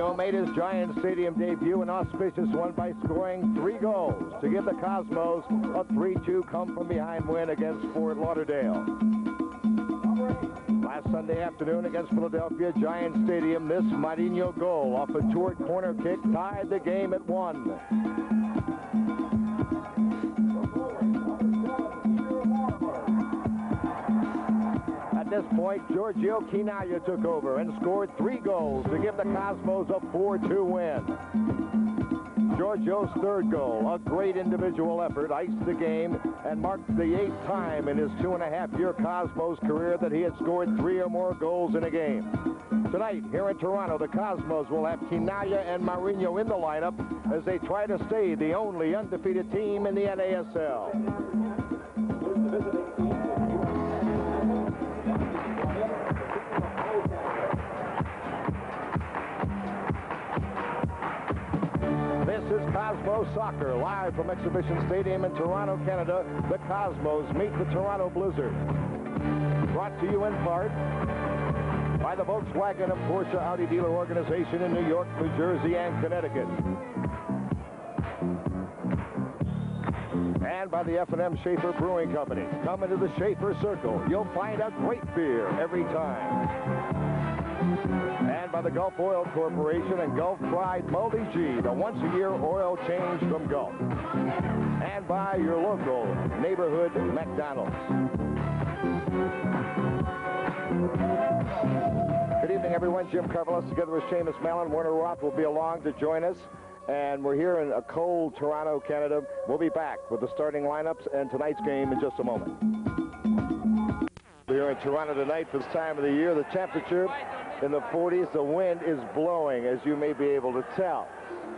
Marinho made his Giant Stadium debut, an auspicious one by scoring 3 goals to give the Cosmos a 3-2 come-from-behind win against Fort Lauderdale. Last Sunday afternoon against Philadelphia Giant Stadium, this Marinho goal off a short corner kick tied the game at 1. At this point, Giorgio Chinaglia took over and scored 3 goals to give the Cosmos a 4-2 win. Giorgio's 3rd goal, a great individual effort, iced the game and marked the 8th time in his 2.5-year Cosmos career that he had scored 3 or more goals in a game. Tonight, here in Toronto, the Cosmos will have Chinaglia and Marinho in the lineup as they try to stay the only undefeated team in the NASL. This is Cosmos Soccer, live from Exhibition Stadium in Toronto, Canada. The Cosmos meet the Toronto Blizzard. Brought to you in part by the Volkswagen and Porsche Audi dealer organization in New York, New Jersey, and Connecticut. And by the F&M Schaefer Brewing Company. Come into the Schaefer Circle. You'll find a great beer every time. And by the Gulf Oil Corporation and Gulf Pride Multi-G, the once-a-year oil change from Gulf. And by your local neighborhood McDonald's. Good evening, everyone. Jim Carvelis together with Seamus Mallon. Warner Roth will be along to join us. And we're here in a cold Toronto, Canada. We'll be back with the starting lineups and tonight's game in just a moment. We're here in Toronto tonight for this time of the year. The temperature in the 40s. The wind is blowing, as you may be able to tell.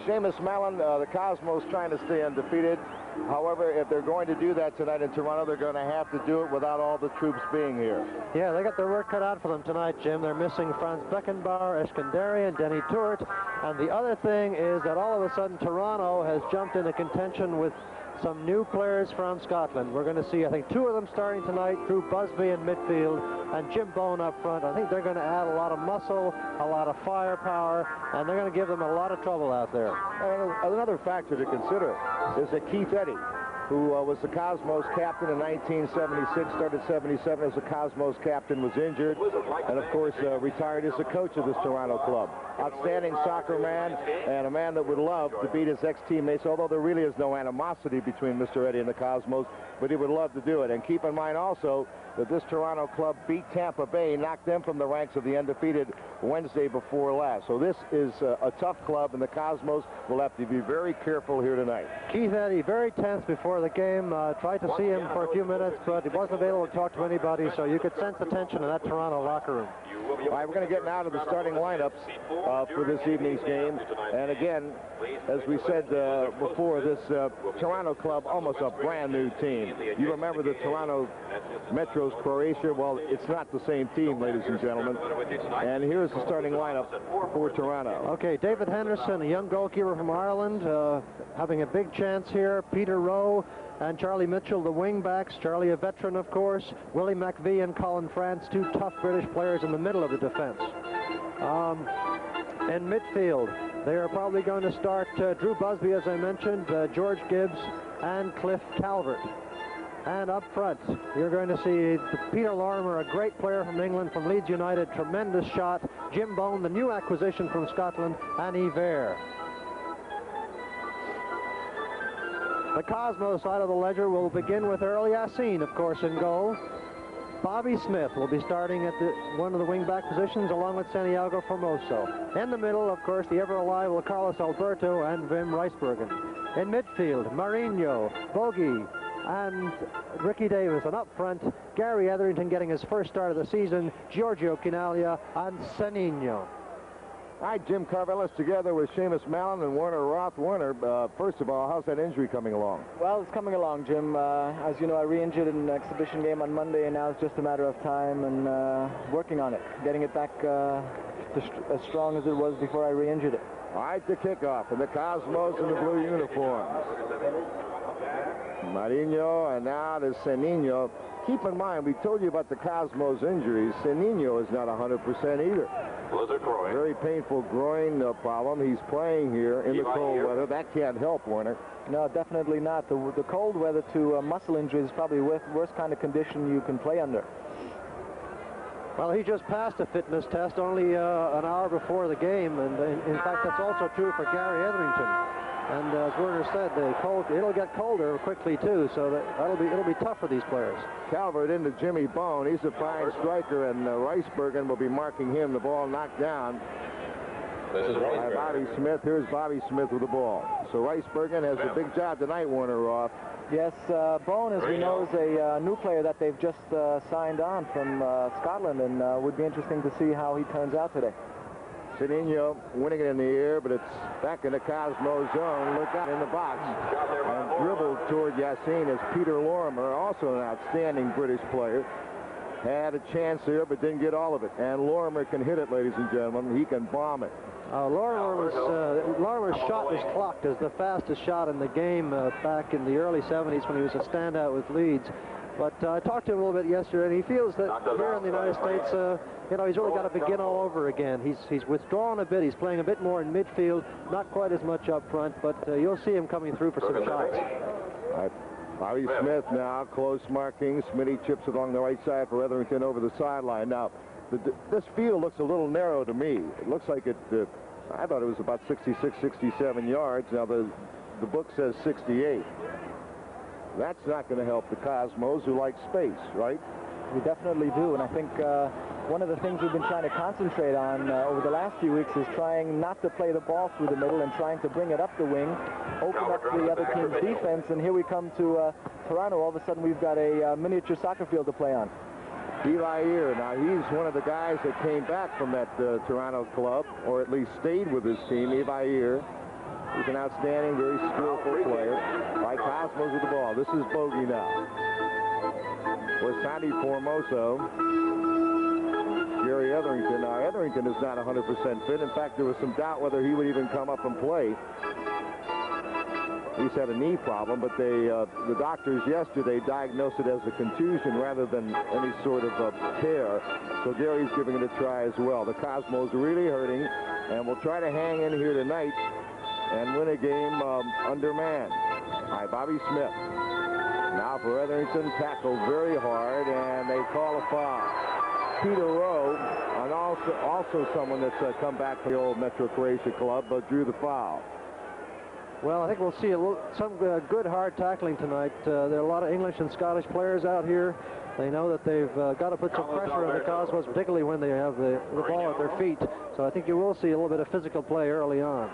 Seamus Mallon, the Cosmos trying to stay undefeated. However, if they're going to do that tonight in Toronto, they're going to have to do it without all the troops being here. Yeah, they got their work cut out for them tonight, Jim. They're missing Franz Beckenbauer, Eskandari, and Denny Tourt. And the other thing is that all of a sudden Toronto has jumped into contention with some new players from Scotland. We're going to see, I think, 2 of them starting tonight, Drew Busby in midfield and Jim Bone up front. I think they're going to add a lot of muscle, a lot of firepower, and they're going to give them a lot of trouble out there. Another factor to consider is that Keith Eddy, who was the Cosmos captain in 1976, started 77 as the Cosmos captain, was injured, and of course retired as the coach of this Toronto club. Outstanding soccer man, and a man that would love to beat his ex-teammates, although there really is no animosity between Mr. Eddy and the Cosmos, but he would love to do it. And keep in mind also that this Toronto club beat Tampa Bay, knocked them from the ranks of the undefeated Wednesday before last. So this is a tough club, and the Cosmos will have to be very careful here tonight. Keith Eddy, very tense before the game. Tried to see him for a few minutes, but he wasn't able to talk to anybody, so you could sense the tension in that Toronto locker room. All right, we're going to get now to the starting lineups for this evening's game. And again, as we said before, this Toronto club, almost a brand new team. You remember the Toronto Metro's Croatia? Well, it's not the same team, ladies and gentlemen. And here's the starting lineup for Toronto. Okay, David Henderson, a young goalkeeper from Ireland, having a big chance here. Peter Rowe and Charlie Mitchell, the wing-backs. Charlie, a veteran, of course. Willie McVie and Colin France, 2 tough British players in the middle of the defense. In midfield, they are probably going to start Drew Busby, as I mentioned, George Gibbs, and Cliff Calvert. And up front, you're going to see Peter Lorimer, a great player from England, from Leeds United, tremendous shot. Jim Bone, the new acquisition from Scotland, and Yver. The Cosmos side of the ledger will begin with Earl Yassin, of course, in goal. Bobby Smith will be starting at one of the wing-back positions, along with Santiago Formoso. In the middle, of course, the ever-alive Carlos Alberto and Wim Rijsbergen. In midfield, Marinho, Bogie, and Ricky Davis. And up front, Gary Etherington getting his first start of the season, Giorgio Chinaglia, and Seninho. All right, Jim Carvelis together with Seamus Mallon and Warner Roth. Warner, first of all, how's that injury coming along? Well, it's coming along, Jim. As you know, I re-injured in an exhibition game on Monday, and now it's just a matter of time and working on it, getting it back as strong as it was before I re-injured it. All right, the kickoff, and the Cosmos in the blue uniforms. Marinho, and now to Seninho. Keep in mind, we told you about the Cosmos injuries. Seninho is not 100% either. Very painful groin problem. He's playing here in the cold weather. That can't help, Warner. No, definitely not. The cold weather to muscle injury is probably the worst kind of condition you can play under. Well, he just passed a fitness test only an hour before the game, and in fact, that's also true for Gary Etherington. And as Werner said, it'll get colder quickly too, so it'll be tough for these players. Calvert into Jimmy Bone. He's a fine striker, and Rijsbergen will be marking him. The ball knocked down by Bobby Smith. Here's Bobby Smith with the ball. So Rijsbergen has a big job tonight, Warner Roth. Yes, Bone, as we know, is a new player that they've just signed on from Scotland, and would be interesting to see how he turns out today. Seninho winning it in the air, but it's back in the Cosmos zone. Look out in the box. And dribbled toward Yassine as Peter Lorimer, also an outstanding British player. Had a chance here, but didn't get all of it. And Lorimer can hit it, ladies and gentlemen. He can bomb it. Lorimer's shot was clocked as the fastest shot in the game back in the early 70s when he was a standout with Leeds. But I talked to him a little bit yesterday, and he feels that here in the United States, he's really got to begin all over again. He's withdrawn a bit. He's playing a bit more in midfield, not quite as much up front, but you'll see him coming through for some shots. All right. Bobby Smith now, close marking. Smitty chips along the right side for Etherington over the sideline. Now, this field looks a little narrow to me. It looks like I thought it was about 66, 67 yards. Now, the book says 68. That's not going to help the Cosmos, who like space, right? We definitely do, and I think one of the things we've been trying to concentrate on over the last few weeks is trying not to play the ball through the middle and trying to bring it up the wing, open up the other team's defense, and here we come to Toronto. All of a sudden, we've got a miniature soccer field to play on. Eli Ear, now he's one of the guys that came back from that Toronto club, or at least stayed with his team. Eli Ear. He's an outstanding, very skillful player. All right, Cosmos with the ball. This is Bogey now. With Santi Formoso. Gary Etherington. Now, Etherington is not 100% fit. In fact, there was some doubt whether he would even come up and play. He's had a knee problem, but the doctors yesterday diagnosed it as a contusion rather than any sort of a tear. So Gary's giving it a try as well. The Cosmos are really hurting, and will try to hang in here tonight and win a game undermanned. All right, Bobby Smith. Now for Etherington, tackled very hard, and they call a foul. Peter Rowe, and also someone that's come back from the old Metro Croatia club, but drew the foul. Well, I think we'll see some good hard tackling tonight. There are a lot of English and Scottish players out here. They know that they've got to put some pressure on the Cosmos, particularly when they have the ball at their feet. So I think you will see a little bit of physical play early on.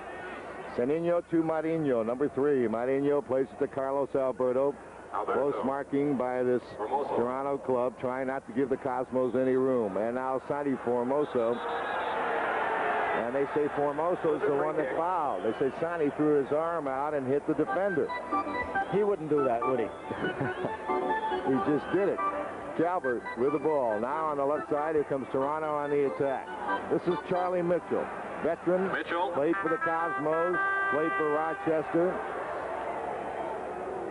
Seninho to Marinho, number 3. Marinho plays it to Carlos Alberto. Close marking by this Toronto club, trying not to give the Cosmos any room. And now Santi Formoso. And they say Formoso's the one that fouled. They say Santi threw his arm out and hit the defender. He wouldn't do that, would he? He just did it. Calvert with the ball. Now on the left side, here comes Toronto on the attack. This is Charlie Mitchell. Veteran, played for the Cosmos, played for Rochester,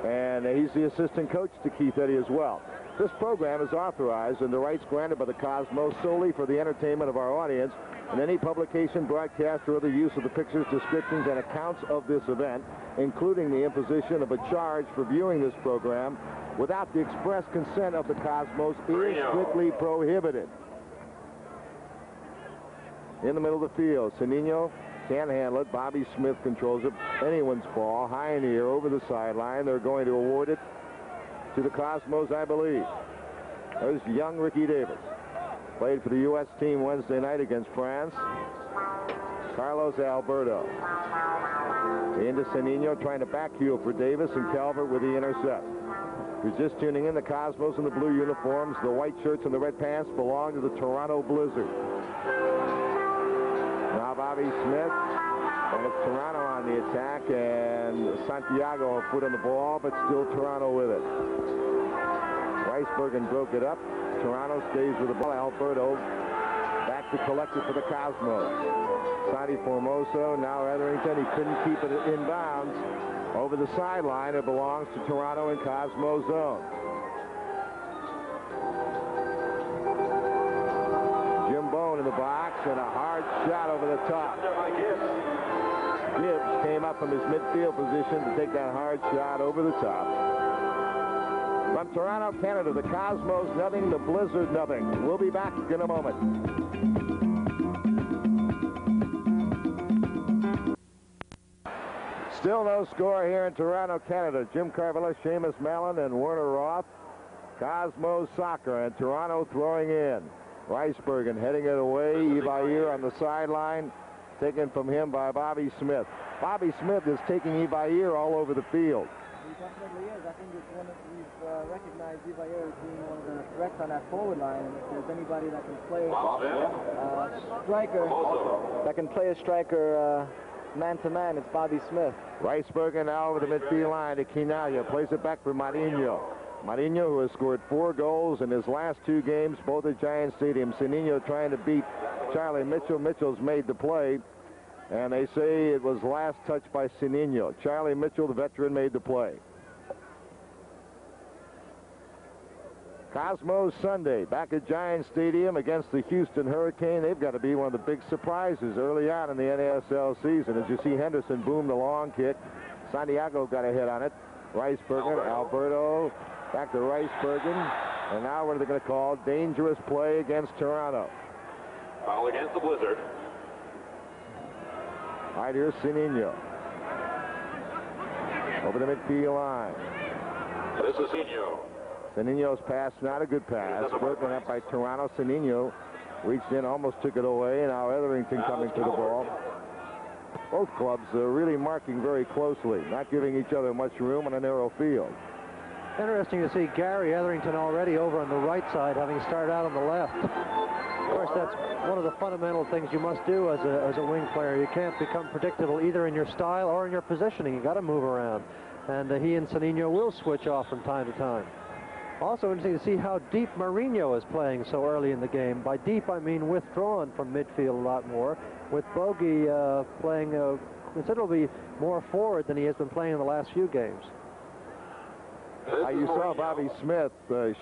and he's the assistant coach to Keith Eddy as well. This program is authorized and the rights granted by the Cosmos solely for the entertainment of our audience, and any publication, broadcast, or other use of the pictures, descriptions, and accounts of this event, including the imposition of a charge for viewing this program without the express consent of the Cosmos, is strictly prohibited. In the middle of the field, Seninho can't handle it. Bobby Smith controls it. Anyone's ball, high in the air, over the sideline. They're going to award it to the Cosmos, I believe. There's young Ricky Davis. Played for the U.S. team Wednesday night against France. Carlos Alberto. Into Seninho, trying to backheel for Davis, and Calvert with the intercept. If you're just tuning in, the Cosmos in the blue uniforms, the white shirts and the red pants belong to the Toronto Blizzard. Now Bobby Smith, and it's Toronto on the attack, and Santiago a foot on the ball, but still Toronto with it. Rijsbergen broke it up. Toronto stays with the ball. Alberto back to collect it for the Cosmos. Santi Formoso, now Etherington. He couldn't keep it in bounds. Over the sideline, it belongs to Toronto in Cosmos zone. Jim Bone in the box. and a hard shot over the top. Gibbs came up from his midfield position to take that hard shot over the top. From Toronto, Canada, the Cosmos nothing, the Blizzard nothing. We'll be back in a moment. Still no score here in Toronto, Canada. Jim Carvilla, Seamus Mallon, and Werner Roth. Cosmos soccer, and Toronto throwing in. Rijsbergen heading it away. Ibair on the sideline, taken from him by Bobby Smith. Bobby Smith is taking Ibair all over the field. He definitely is. I think it's one of we've recognized Ibair as being one of the threats on that forward line. And if there's anybody that can play a striker man-to-man, it's Bobby Smith. Rijsbergen now over the midfield line to Quinaglia. Plays it back for Marinho. Marinho, who has scored 4 goals in his last 2 games, both at Giant Stadium. Seninho trying to beat Charlie Mitchell. Mitchell's made the play, and they say it was last touch by Seninho. Charlie Mitchell, the veteran, made the play. Cosmos Sunday, back at Giant Stadium against the Houston Hurricane. They've got to be one of the big surprises early on in the NASL season. As you see, Henderson boomed the long kick. Santiago got a hit on it. Rijsbergen, Alberto, back to Rijsbergen. And now what are they going to call? Dangerous play against Toronto. Foul against the Blizzard. Right, here's Seninho. Over the midfield line. This is Seninho. Seninho's pass, not a good pass. Broken up by Toronto. Seninho reached in, almost took it away. Now Etherington coming to the ball. Both clubs are really marking very closely, not giving each other much room on a narrow field. Interesting to see Gary Etherington already over on the right side, having started out on the left. Of course, that's one of the fundamental things you must do as a wing player. You can't become predictable either in your style or in your positioning. You got to move around. And he and Seninho will switch off from time to time. Also interesting to see how deep Marinho is playing so early in the game. By deep, I mean withdrawn from midfield a lot more, with Bogey playing considerably more forward than he has been playing in the last few games. You saw Bobby Smith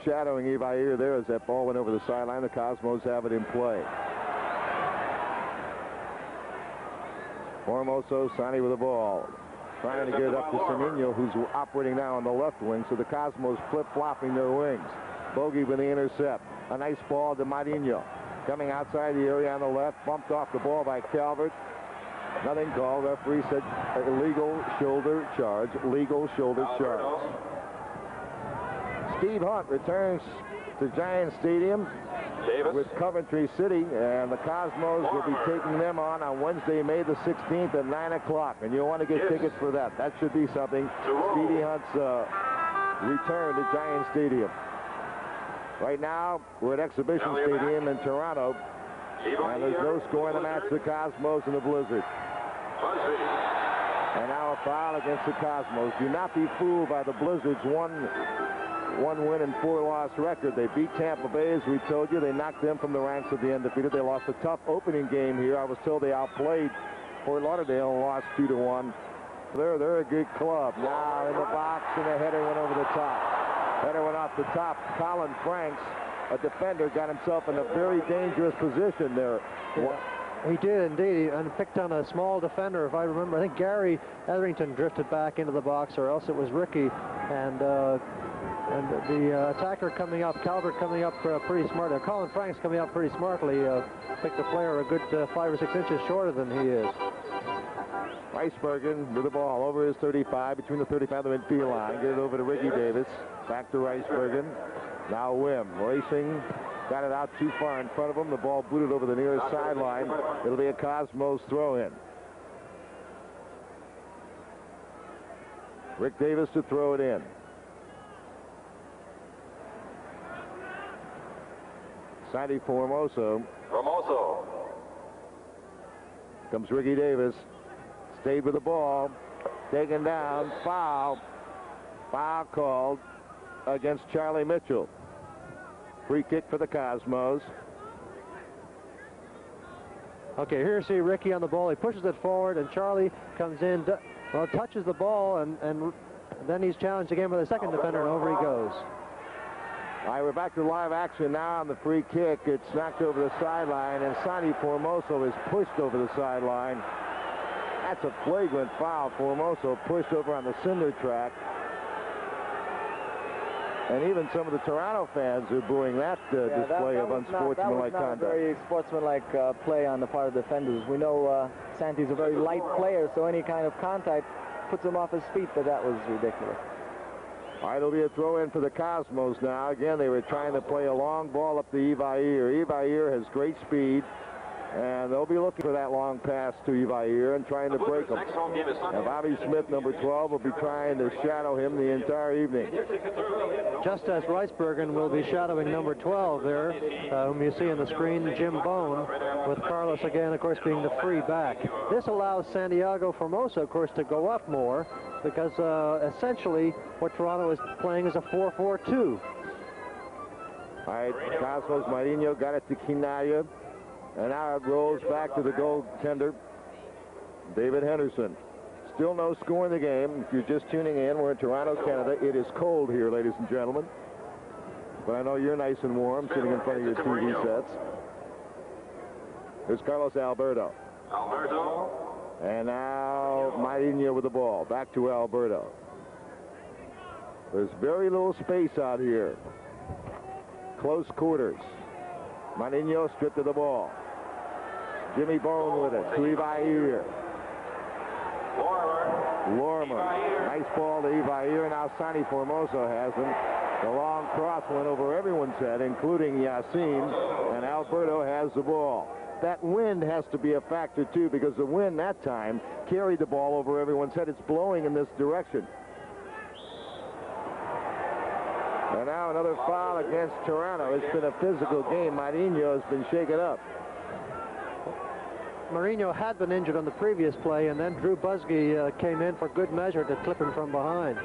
shadowing Ibair there as that ball went over the sideline. The Cosmos have it in play. Formoso, Sonny with the ball. Trying to get it up to Seninho, who's operating now on the left wing, so the Cosmos flip-flopping their wings. Bogey with the intercept. A nice ball to Marinho. Coming outside the area on the left, bumped off the ball by Calvert. Nothing called. Referee said illegal shoulder charge. Legal shoulder charge. Steve Hunt returns to Giant Stadium with Coventry City, and the Cosmos will be taking them on Wednesday, May the 16th at 9 o'clock. And you'll want to get tickets for that. That should be something. Stevie Hunt's return to Giant Stadium. Right now, we're at Exhibition Stadium in Toronto, and there's no score in the match, the Cosmos and the Blizzard. And now a foul against the Cosmos. Do not be fooled by the Blizzard's one win and 4 loss record. They beat Tampa Bay, as we told you. They knocked them from the ranks of the undefeated. They lost a tough opening game here. I was told they outplayed Fort Lauderdale and lost 2-1. They're a good club. Now in the box, and the header went over the top. Header went off the top. Colin Franks, a defender, got himself in a very dangerous position there. Yeah. He did indeed, and picked on a small defender, if I remember. I think Gary Etherington drifted back into the box, or else it was Ricky. And the attacker coming up, Calvert coming up pretty smart. Colin Franks coming up pretty smartly. Picked the player a good 5 or 6 inches shorter than he is. Rijsbergen with the ball over his 35, between the 35 and the midfield line. Get it over to Ricky Davis. Back to Rijsbergen. Now Wim racing. Got it out too far in front of him. The ball booted over the nearest sideline. It'll be a Cosmos throw-in. Rick Davis to throw it in. Sandy Formoso. Comes Ricky Davis. Stayed with the ball. Taken down. Foul. Foul called against Charlie Mitchell. Free kick for the Cosmos. Okay, here's see Ricky on the ball. He pushes it forward, and Charlie comes in, touches the ball, and then he's challenged again by the second defender, and over he goes. All right, we're back to live action now on the free kick. It's knocked over the sideline, and Santi Formoso is pushed over the sideline. That's a flagrant foul. Formoso pushed over on the cinder track. And even some of the Toronto fans are booing that display of unsportsmanlike conduct. That was not a very sportsmanlike play on the part of defenders. We know Santi's a very light player, so any kind of contact puts him off his feet, but that was ridiculous. All right, it'll be a throw-in for the Cosmos now. Again, they were trying to play a long ball up to Ivair. Ivair has great speed, and they'll be looking for that long pass to Ivair and trying to break him. And Bobby Smith, number 12, will be trying to shadow him the entire evening. Just as Rijsbergen will be shadowing number 12 there, whom you see on the screen, Jim Bone, with Carlos again, of course, being the free back. This allows Santiago Formoso, of course, to go up more, because essentially what Toronto is playing is a 4-4-2. All right, Cosmos Marinho got it to Quinaya, and now it rolls back to the goaltender, David Henderson. Still no score in the game. If you're just tuning in, we're in Toronto, Canada. It is cold here, ladies and gentlemen. But I know you're nice and warm sitting in front of your TV sets. Here's Carlos Alberto. And now Marinho with the ball. Back to Alberto. There's very little space out here. Close quarters. Marinho stripped of the ball. Jimmy Bone with it. To Ivair. Lormer. Nice ball to Ivair. Now Santi Formoso has him. The long cross went over everyone's head, including Yassin, and Alberto has the ball. That wind has to be a factor, too, because the wind that time carried the ball over everyone's head. It's blowing in this direction. And now another foul against Toronto. It's been a physical game. Marinho has been shaken up. Marinho had been injured on the previous play, and then Drew Busby came in for good measure to clip him from behind.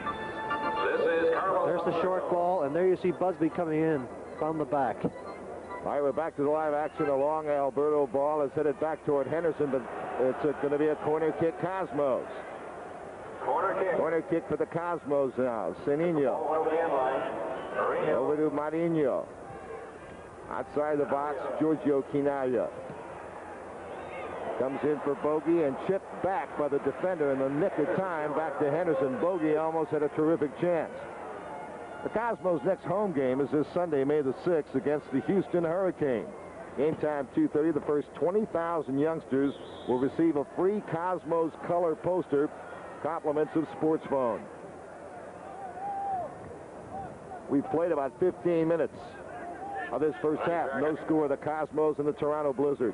There's the short ball, and there you see Busby coming in from the back. All right, we're back to the live action. A long Alberto ball is headed back toward Henderson, but it's going to be a corner kick, Cosmos. Corner kick for the Cosmos now. Seninho. Over to Marinho. Outside the box, Giorgio Quinaya. Comes in for Bogey and chipped back by the defender in the nick of time back to Henderson. Bogey almost had a terrific chance. The Cosmos' next home game is this Sunday, May the 6th, against the Houston Hurricane. Game time 2:30. The first 20,000 youngsters will receive a free Cosmos color poster, compliments of Sports Phone. We've played about 15 minutes of this first half. No score, the Cosmos and the Toronto Blizzard.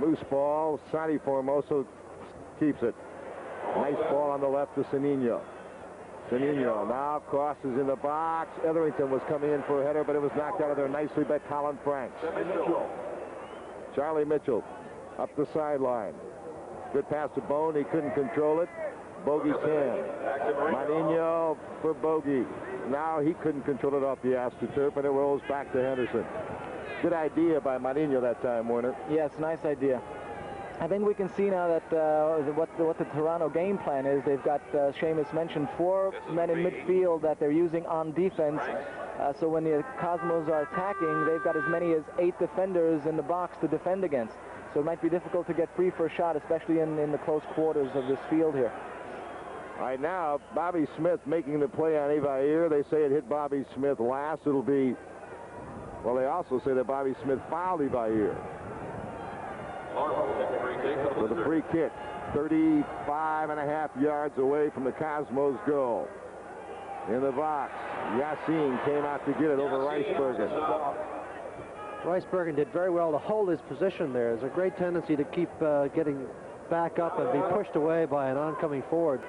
Loose ball. Santi Formoso keeps it. Nice ball on the left to Seninho. Seninho now crosses in the box. Etherington was coming in for a header, but it was knocked out of there nicely by Colin Franks. Charlie Mitchell up the sideline. Good pass to Bone. He couldn't control it. Bogey can. Marinho for Bogey. Now he couldn't control it off the AstroTurf, and it rolls back to Henderson. Good idea by Marinho that time, Warner. Yes, nice idea. I think we can see now that what the Toronto game plan is. They've got, Seamus mentioned, 4 men in midfield that they're using on defense. So when the Cosmos are attacking, they've got as many as 8 defenders in the box to defend against. So it might be difficult to get free for a shot, especially in the close quarters of this field here. All right, now Bobby Smith making the play on Ivair. They say it hit Bobby Smith last. It'll be, well, they also say that Bobby Smith fouled Ivair. With a free kick, 35.5 yards away from the Cosmos goal. In the box, Yassin came out to get it over Rijsbergen. Rijsbergen did very well to hold his position there. There's a great tendency to keep getting back up and be pushed away by an oncoming forward.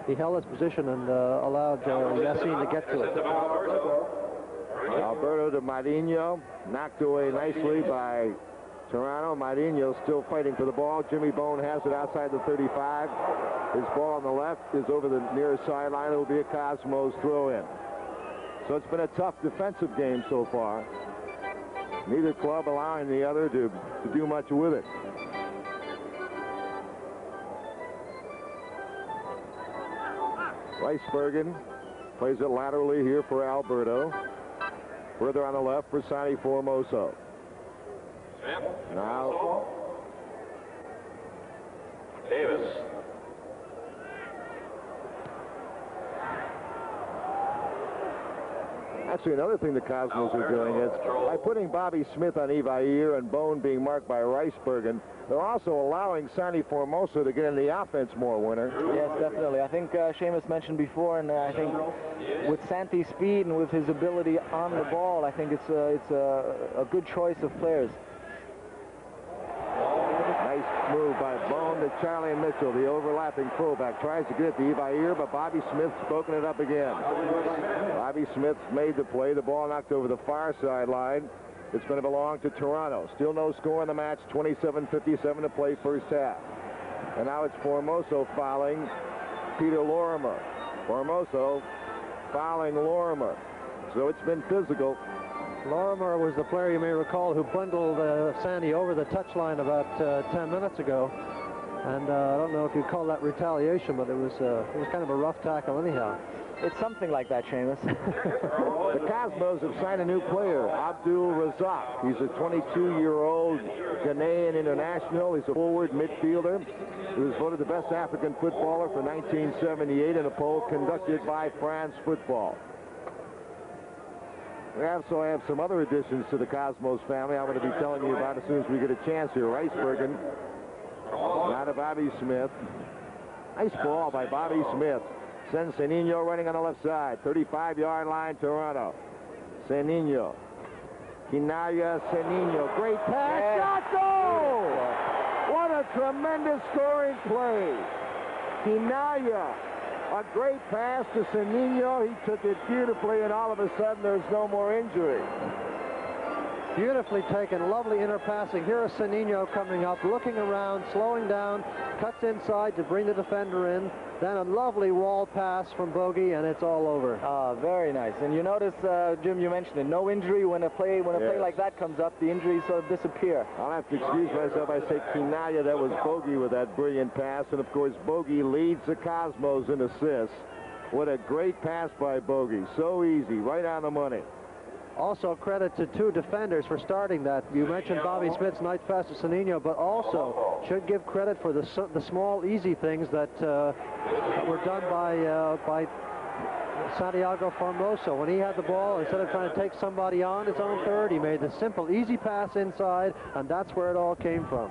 He held his position and allowed Yassin to get to it. Alberto to Marinho, knocked away nicely by Toronto. Marinho still fighting for the ball. Jimmy Bone has it outside the 35. His ball on the left is over the near sideline. It will be a Cosmos throw-in. So it's been a tough defensive game so far. Neither club allowing the other to do much with it. Rijsbergen Plays it laterally here for Alberto. Further on the left for Santi Formoso. Now Davis. actually, another thing the Cosmos are doing is by putting Bobby Smith on Evair and Bone being marked by Rijsbergen, they're also allowing Santi Formoso to get in the offense more, Winner. Yes, definitely. I think Seamus mentioned before, and I think with Santi's speed and with his ability on the ball, I think it's a good choice of players. Nice move by Bone to Charlie Mitchell, the overlapping fullback. Tries to get it to Evair, but Bobby Smith's spoken it up again. Bobby Smith made the play. The ball knocked over the far sideline. It's going to belong to Toronto. Still no score in the match. 27:57 to play first half. And now it's Formoso fouling Peter Lorimer. Formoso fouling Lorimer. So it's been physical. Lorimer was the player, you may recall, who bundled Sandy over the touchline about 10 minutes ago. And I don't know if you'd call that retaliation, but it was kind of a rough tackle anyhow. It's something like that, Seamus. The Cosmos have signed a new player, Abdul Razak. He's a 22-year-old Ghanaian international. He's a forward midfielder. He was voted the best African footballer for 1978 in a poll conducted by France Football. We also have some other additions to the Cosmos family I'm going to be telling you about as soon as we get a chance here. Rijsbergen, now to Bobby Smith. Nice ball by Bobby Smith. Sends Seninho running on the left side. 35-yard line, Toronto. Seninho. Kinaya Seninho. Great pass. Shot goal! What a tremendous scoring play. Kinaya. A great pass to Seninho. He took it beautifully, and all of a sudden there's no more injury. Beautifully taken, lovely inner passing. Here is Seninho coming up, looking around, slowing down, cuts inside to bring the defender in. Then a lovely wall pass from Bogey, and it's all over. Very nice. And you notice, Jim, you mentioned it. No injury when a play like that comes up. The injuries sort of disappear. I'll have to excuse myself. I say Kinaya. That was Bogey with that brilliant pass, and of course Bogey leads the Cosmos in assists. What a great pass by Bogey. So easy, right on the money. Also credit to two defenders for starting that. You mentioned Bobby Smith's night pass to Seninho, but also should give credit for the small, easy things that were done by Santiago Formoso. When he had the ball, instead of trying to take somebody on his own third, he made the simple, easy pass inside, and that's where it all came from.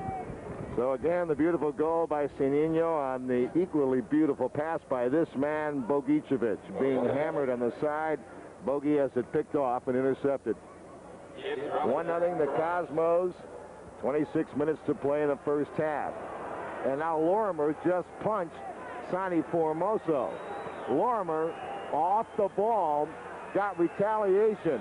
So again, the beautiful goal by Seninho on the equally beautiful pass by this man, Bogicevic, being hammered on the side. Bogey has it picked off and intercepted. 1-0 the Cosmos. 26 minutes to play in the first half. And now Lorimer just punched Santi Formoso. Lorimer off the ball, got retaliation.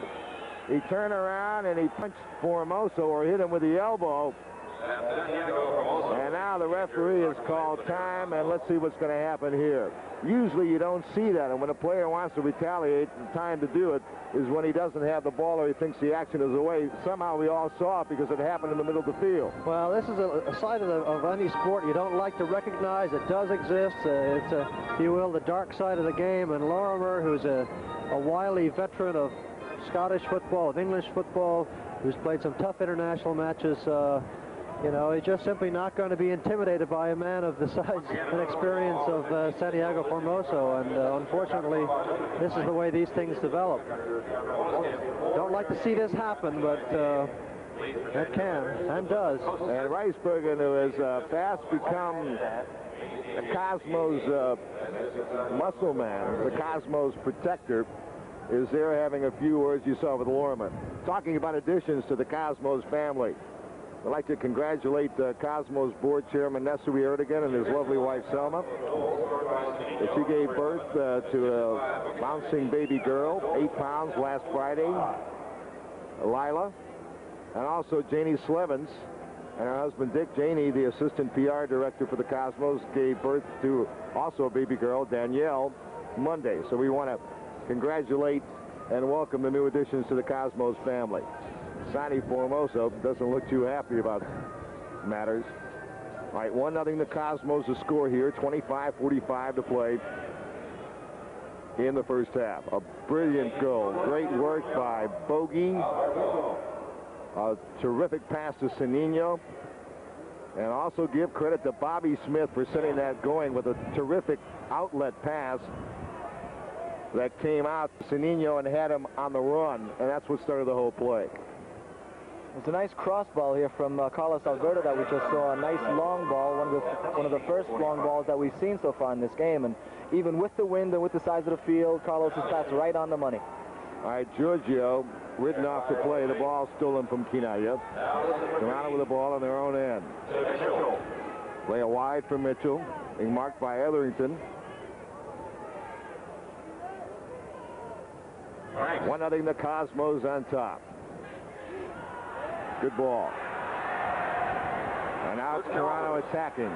He turned around and he punched Formoso or hit him with the elbow. And now the referee has called time, and let's see what's going to happen here. Usually you don't see that, and when a player wants to retaliate, the time to do it is when he doesn't have the ball or he thinks the action is away. Somehow we all saw it because it happened in the middle of the field. Well, this is a side of any sport you don't like to recognize. It does exist. It's, if you will, the dark side of the game, and Lorimer, who's a wily veteran of Scottish football, of English football, who's played some tough international matches, you know, he's just simply not going to be intimidated by a man of the size and experience of Santiago Formoso, and unfortunately, this is the way these things develop. Don't like to see this happen, but it can and does. And Rijsbergen, who has fast become the Cosmos muscle man, the Cosmos protector, is there having a few words you saw with Lorimer. Talking about additions to the Cosmos family. I'd like to congratulate Cosmos board chairman Nessie Erdogan and his lovely wife Selma. She gave birth to a bouncing baby girl, 8 pounds, last Friday, Lila. And also Janie Slevins and her husband Dick. Janie, the assistant PR director for the Cosmos, gave birth to also a baby girl, Danielle, Monday. So we want to congratulate and welcome the new additions to the Cosmos family. Santi Formoso doesn't look too happy about matters. All right, 1-0 the Cosmos to score here. 25:45 to play in the first half. A brilliant goal. Great work by Bogey. A terrific pass to Seninho. And also give credit to Bobby Smith for setting that going with a terrific outlet pass that came out to Seninho and had him on the run, and that's what started the whole play. It's a nice cross ball here from Carlos Alberto that we just saw. A nice long ball, one of the first long balls that we've seen so far in this game. And even with the wind and with the size of the field, Carlos is passed right on the money. All right, Giorgio ridden off the play. The ball stolen from Kinaya. Toronto with the ball on their own end. Play a wide for Mitchell, being marked by Etherington. 1-0 the Cosmos on top. Good ball. And now it's Toronto attacking.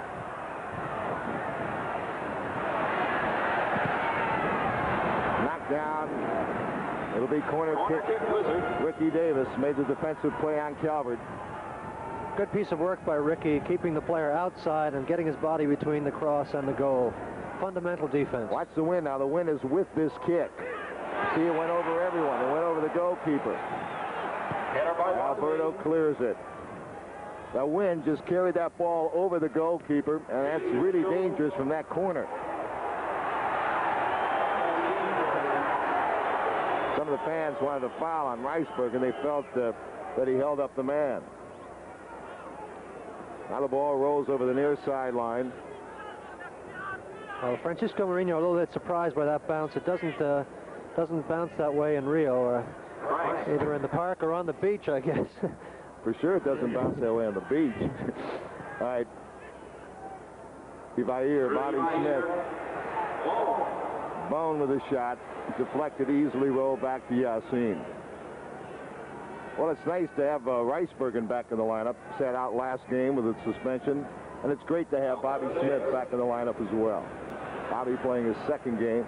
Knocked down. It'll be corner kick. Ricky Davis made the defensive play on Calvert. Good piece of work by Ricky, keeping the player outside and getting his body between the cross and the goal. Fundamental defense. Watch the win now. The win is with this kick. See, it went over everyone. It went over the goalkeeper. Alberto clears it. The wind just carried that ball over the goalkeeper, and that's really dangerous from that corner. Some of the fans wanted to foul on Rijsbergen, and they felt that he held up the man. Now the ball rolls over the near sideline. Well, Francisco Mourinho, a little bit surprised by that bounce. It doesn't bounce that way in Rio, either in the park or on the beach, I guess. For sure it doesn't bounce that way on the beach. All right. Ivair, Bobby Smith. Bone with a shot. Deflected, easily rolled back to Yassin. Well, it's nice to have Rijsbergen back in the lineup. Sat out last game with a suspension. And it's great to have Bobby Smith back in the lineup as well. Bobby playing his second game.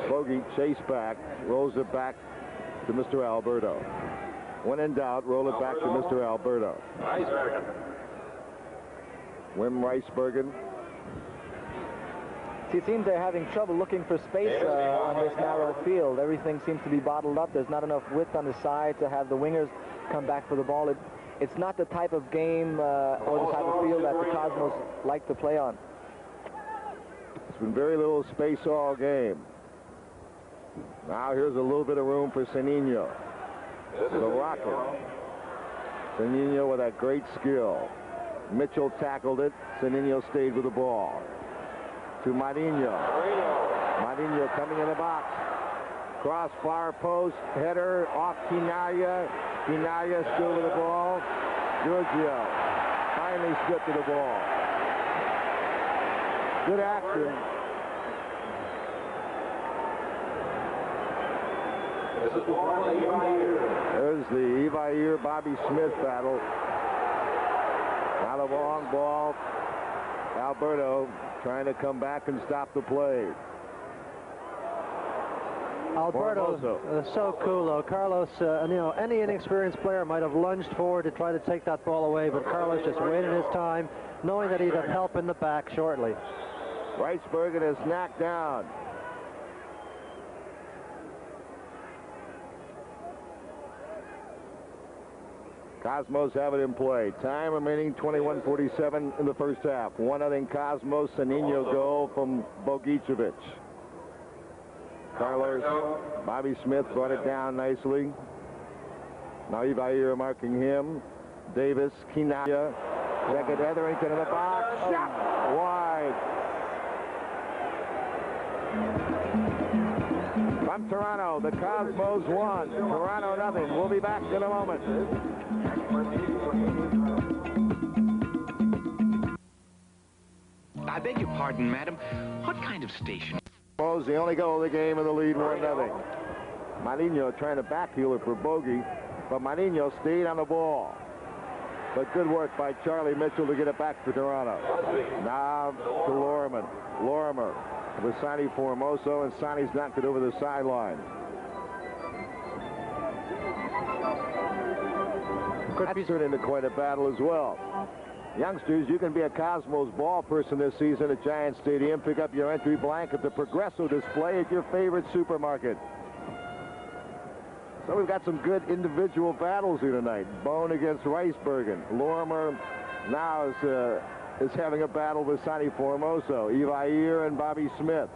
Bogey chase back, rolls it back to Mr. Alberto. When in doubt, roll it back to Mr. Alberto. Wim Rijsbergen. See, it seems they're having trouble looking for space on this narrow field. Everything seems to be bottled up. There's not enough width on the side to have the wingers come back for the ball. It's not the type of game or the type of field that the Cosmos like to play on. It's been very little space all game. Now here's a little bit of room for Seninho. The rocket. Seninho with that great skill. Mitchell tackled it. Seninho stayed with the ball. To Marinho. Marinho coming in the box. Cross far post. Header off Kinaya. Kinaya still with the ball. Giorgio finally stripped to the ball. Good action. There's the Ivair Bobby Smith battle. Now the long ball. Alberto trying to come back and stop the play. Alberto, so cool, though. Carlos, you know, any inexperienced player might have lunged forward to try to take that ball away, but Carlos just waited his time, knowing that he'd have help in the back shortly. Rijsbergen is knocked down. Cosmos have it in play. Time remaining 21:47 in the first half. 1-0 Cosmos. Seninho goal from Bogicevic. Carlos, Bobby Smith brought it down nicely. Now Ivair marking him. Davis, Kinaya. Second Etherington in the box. Shot! Wide. From Toronto, the Cosmos won. Toronto nothing. We'll be back in a moment. I beg your pardon, madam. What kind of station? The only goal of the game in the lead, 1-0. Marinho trying to backheel it for Bogey, but Marinho stayed on the ball. But good work by Charlie Mitchell to get it back for Toronto. Now to Lorimer with Sonny Formoso, and Sonny's knocked it over the sideline. That's turned into quite a battle as well. Youngsters, you can be a Cosmos ball person this season at Giant Stadium. Pick up your entry blank at the Progresso display at your favorite supermarket. So we've got some good individual battles here tonight. Bone against Rijsbergen. Lorimer now is having a battle with Sonny Formoso. Evair and Bobby Smith.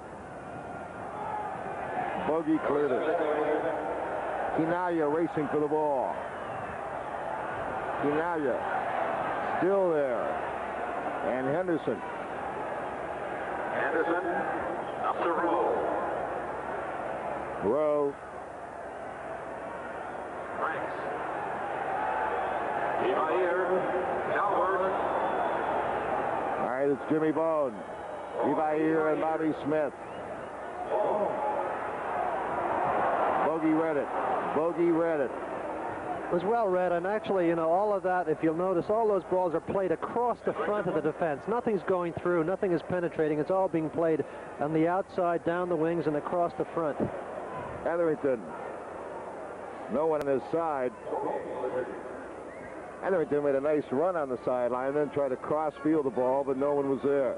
Bogey cleared it. Kinaya racing for the ball. Kinaya still there. And Henderson. Anderson up to Rowe. Rowe. Franks. Evair. Calvert. All right, it's Jimmy Bone. Evair and Bobby Smith. Bogey read it. Bogey read it. It was well read, and actually, you know, all of that, if you'll notice, all those balls are played across the front of the defense. Nothing's going through, nothing is penetrating. It's all being played on the outside, down the wings, and across the front. Etherington. No one on his side. Etherington made a nice run on the sideline, then tried to cross-field the ball, but no one was there.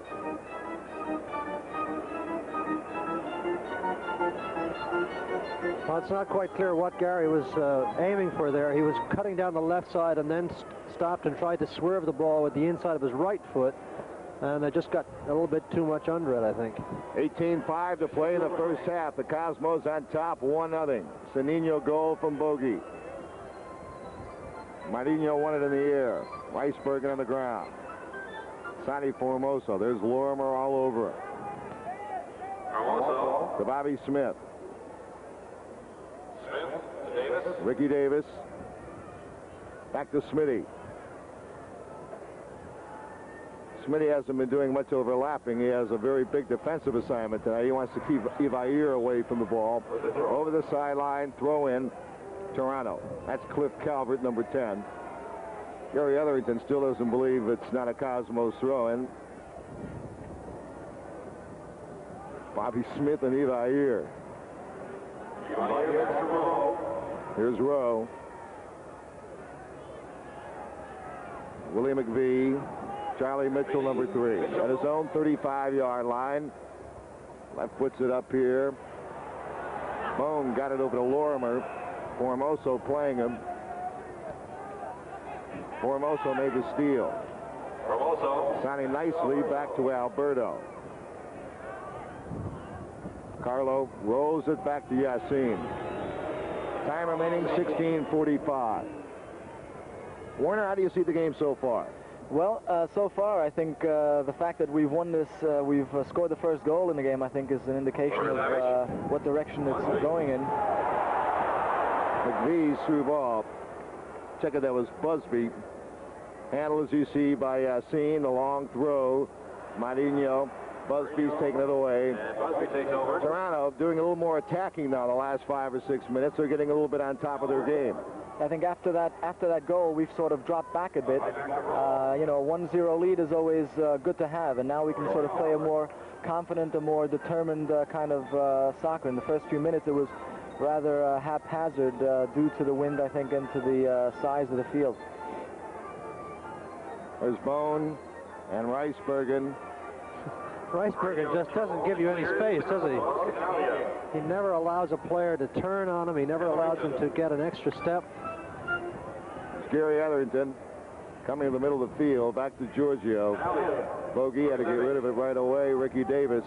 Well, it's not quite clear what Gary was aiming for there. He was cutting down the left side and then stopped and tried to swerve the ball with the inside of his right foot. And they just got a little bit too much under it, I think. 18-5 to play in the first half. The Cosmos on top, 1-0. Seninho goal from Bogey. Marinho won it in the air. Rijsbergen on the ground. Sonny Formoso. There's Lorimer all over it. Formoso. To Bobby Smith. Smith to Davis. Ricky Davis. Back to Smitty. Smitty hasn't been doing much overlapping. He has a very big defensive assignment tonight. He wants to keep Evair away from the ball. Over the sideline, throw in, Toronto. That's Cliff Calvert, number 10. Gary Etherington still doesn't believe it's not a Cosmos throw-in. Bobby Smith and Evair. Here's Rowe. Willie McVie. Charlie Mitchell, number 3. At his own 35-yard line. Left puts it up here. Bone got it over to Lorimer. Formoso playing him. Formoso made the steal. Formoso. Signing nicely back to Alberto. Carlo rolls it back to Yassin. Time remaining 16:45. Warner, how do you see the game so far? Well, so far, I think the fact that we've won this, we've scored the first goal in the game, I think is an indication of what direction it's going in. McVie's through ball. Check it, that was Busby. Handled, as you see, by Yassin. The long throw. Marinho. Busby's taking it away. And Busby takes over. Toronto doing a little more attacking now the last 5 or 6 minutes. They're getting a little bit on top of their game. I think after that goal, we've sort of dropped back a bit. You know, a 1-0 lead is always good to have, and now we can sort of play a more confident, a more determined kind of soccer. In the first few minutes, it was rather haphazard due to the wind, I think, and to the size of the field. There's Bone and Rijsbergen. Rijsbergen just doesn't give you any space, does he? He never allows a player to turn on him. He never allows him to get an extra step. Gary Etherington coming in the middle of the field. Back to Giorgio. Bogey had to get rid of it right away. Ricky Davis.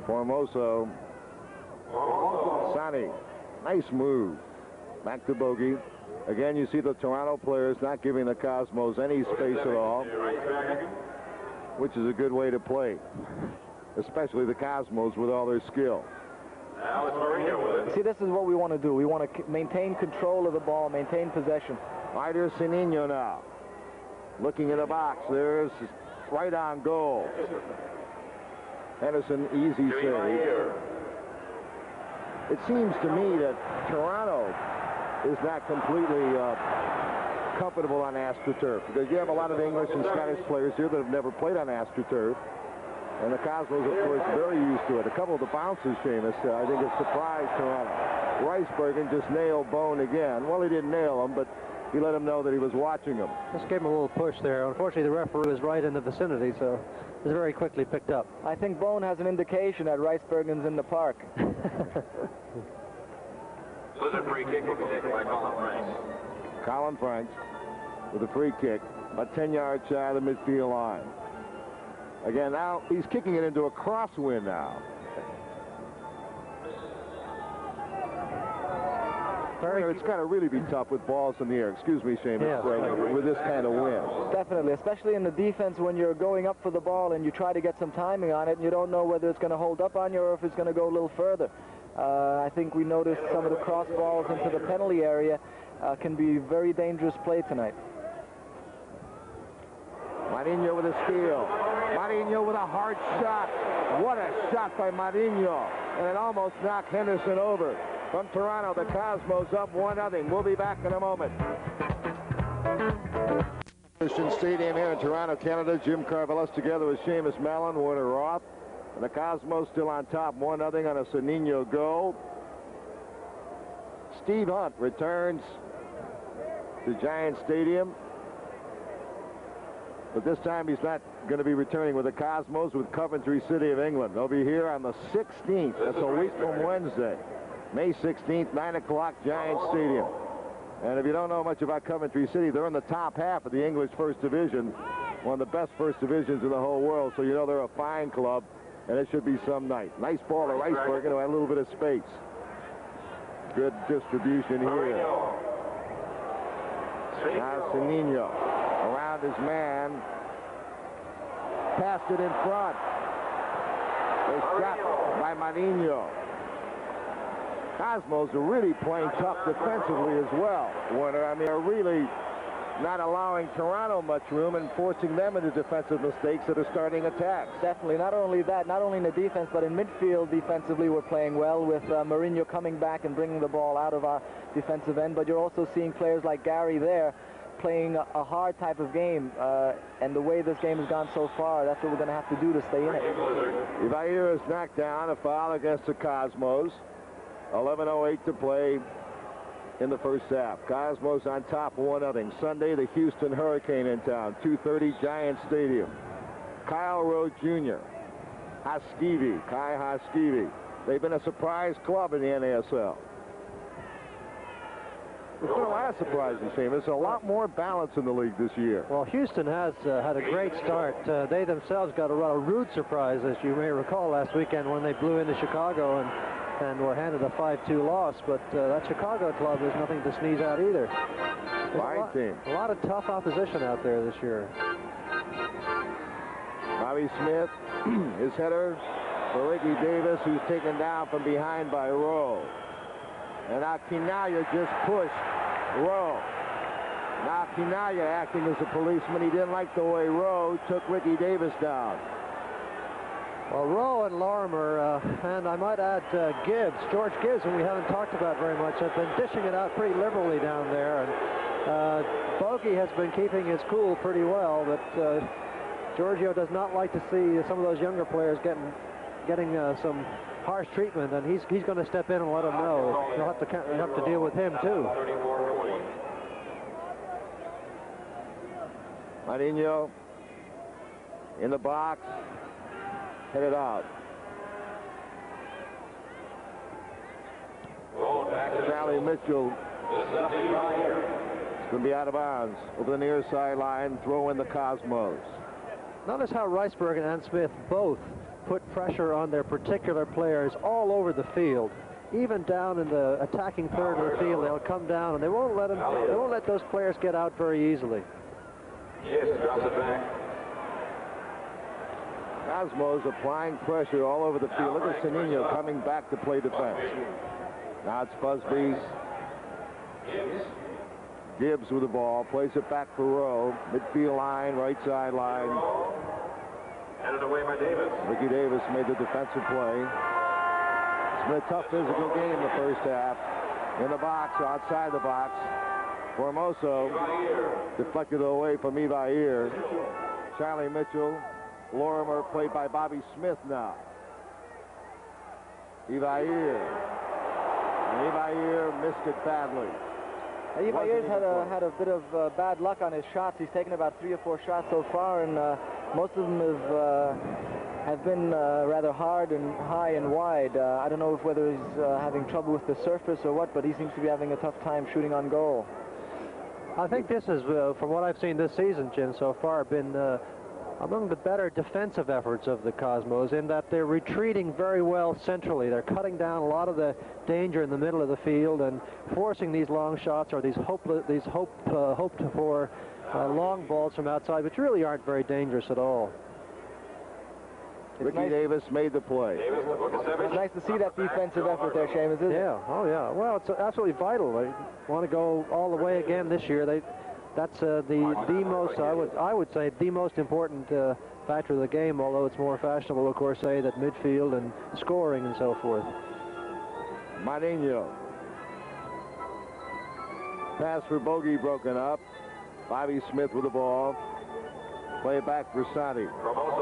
Formoso. Sonny. Nice move. Back to Bogey. Again, you see the Toronto players not giving the Cosmos any space at all, which is a good way to play, especially the Cosmos with all their skill. Now it's Marinho with it. See, this is what we want to do. We want to maintain control of the ball, maintain possession. Right, here's Seninho now. Looking in the box. There's right on goal. Henderson, easy save. It seems to me that Toronto is not completely comfortable on AstroTurf, because you have a lot of English and Scottish players here that have never played on AstroTurf. And the Cosmos, of course, very used to it. A couple of the bounces, Seamus, I think have surprised Toronto. Rijsbergen just nailed Bone again. Well, he didn't nail him, but He let him know that he was watching him. Just gave him a little push there. Unfortunately, the referee was right in the vicinity, so it was very quickly picked up. I think Bone has an indication that Rijsbergen's in the park. Blizzard free kick will be taken by Colin Franks. Colin Franks with a free kick, about 10 yards shy of the midfield line. Again, now he's kicking it into a crosswind now. It's got to really be tough with balls in the air. Excuse me, Seamus, Yeah. with this kind of wind. Definitely, especially in the defense when you're going up for the ball and you try to get some timing on it and you don't know whether it's going to hold up on you or if it's going to go a little further. I think we noticed some of the cross balls into the penalty area can be very dangerous play tonight. Marinho with a steal. Marinho with a hard shot. What a shot by Marinho. And it almost knocked Henderson over. From Toronto, the Cosmos up 1-0. We'll be back in a moment. Christian Stadium here in Toronto, Canada. Jim Carvelis together with Seamus Mallon, Warner Roth. And the Cosmos still on top, 1-0 on a Seninho goal. Steve Hunt returns to Giant Stadium. But this time he's not going to be returning with the Cosmos, with Coventry City of England. They'll be here on the 16th. That's a week from Wednesday. May 16th, 9 o'clock, Giant Stadium. And if you don't know much about Coventry City, they're in the top half of the English First Division, one of the best first divisions in the whole world. So you know they're a fine club, and it should be some night. Nice ball to Rijsbergen, who had a little bit of space. Good distribution here. Now Seninho around his man. Passed it in front. They shot by Marinho. Cosmos are really playing tough defensively as well, Warner. I mean, they're really not allowing Toronto much room and forcing them into defensive mistakes that are starting attacks. Definitely. Not only that, not only in the defense, but in midfield defensively we're playing well with Marinho coming back and bringing the ball out of our defensive end. But you're also seeing players like Gary there playing a hard type of game. And the way this game has gone so far, that's what we're going to have to do to stay in it. Ivair is knocked down, a foul against the Cosmos. 11:08 to play in the first half. Cosmos on top 1-0. Sunday, the Houston Hurricane in town. 2:30 Giant Stadium. Kyle Rowe Jr. Haskivi, Kai Haskivi. They've been a surprise club in the NASL. There's been a lot of surprises, Seamus. A lot more balance in the league this year. Well, Houston has had a great start. They themselves got a rather rude surprise, as you may recall, last weekend when they blew into Chicago and were handed a 5-2 loss. But that Chicago club is nothing to sneeze at either. Fine team. A lot of tough opposition out there this year. Bobby Smith, his header for Ricky Davis, who's taken down from behind by Rowe. And now Quinaya just pushed Rowe. Now Quinaya acting as a policeman. He didn't like the way Rowe took Ricky Davis down. Well, Rowe and Lorimer, and I might add Gibbs, George Gibbs, who we haven't talked about very much, have been dishing it out pretty liberally down there. And Bogey has been keeping his cool pretty well, but Giorgio does not like to see some of those younger players getting some harsh treatment, and he's going to step in and let them know. You'll have to deal with him too. Marinho in the box, headed out. Charlie Mitchell is going to be out of bounds over the near sideline. Throw in the Cosmos. Notice how Rijsbergen and Smith both put pressure on their particular players all over the field. Even down in the attacking third of the field, they'll come down and they won't let those players get out very easily. Yes, drops it back. Cosmos applying pressure all over the field. Look at Seninho coming back to play defense. Now it's Busby's. Gibbs with the ball, plays it back for Rowe. Midfield line, right sideline. Headed away by Davis. Ricky Davis made the defensive play. It's been a tough physical game in the first half. In the box, outside the box. Formoso deflected away from Ivair. Charlie Mitchell. Lorimer played by Bobby Smith now. Ivair. And Ivair missed it badly. Bayer's had a bit of bad luck on his shots. He's taken about 3 or 4 shots so far, and most of them have been rather hard and high and wide. I don't know whether he's having trouble with the surface or what, but he seems to be having a tough time shooting on goal. I think this is, from what I've seen this season, Jim, so far, been among the better defensive efforts of the Cosmos, in that they're retreating very well centrally. They're cutting down a lot of the danger in the middle of the field and forcing these long shots or these hoped for long balls from outside, which really aren't very dangerous at all. Ricky Davis made the play. It's nice to see that defensive effort there, Seamus, isn't it? Yeah, oh yeah. Well, it's absolutely vital. They want to go all the way again this year. That's the most, I would say, the most important factor of the game, although it's more fashionable, of course, say that midfield and scoring and so forth. Marinho. Pass for Bogey broken up. Bobby Smith with the ball. Play back for Santi.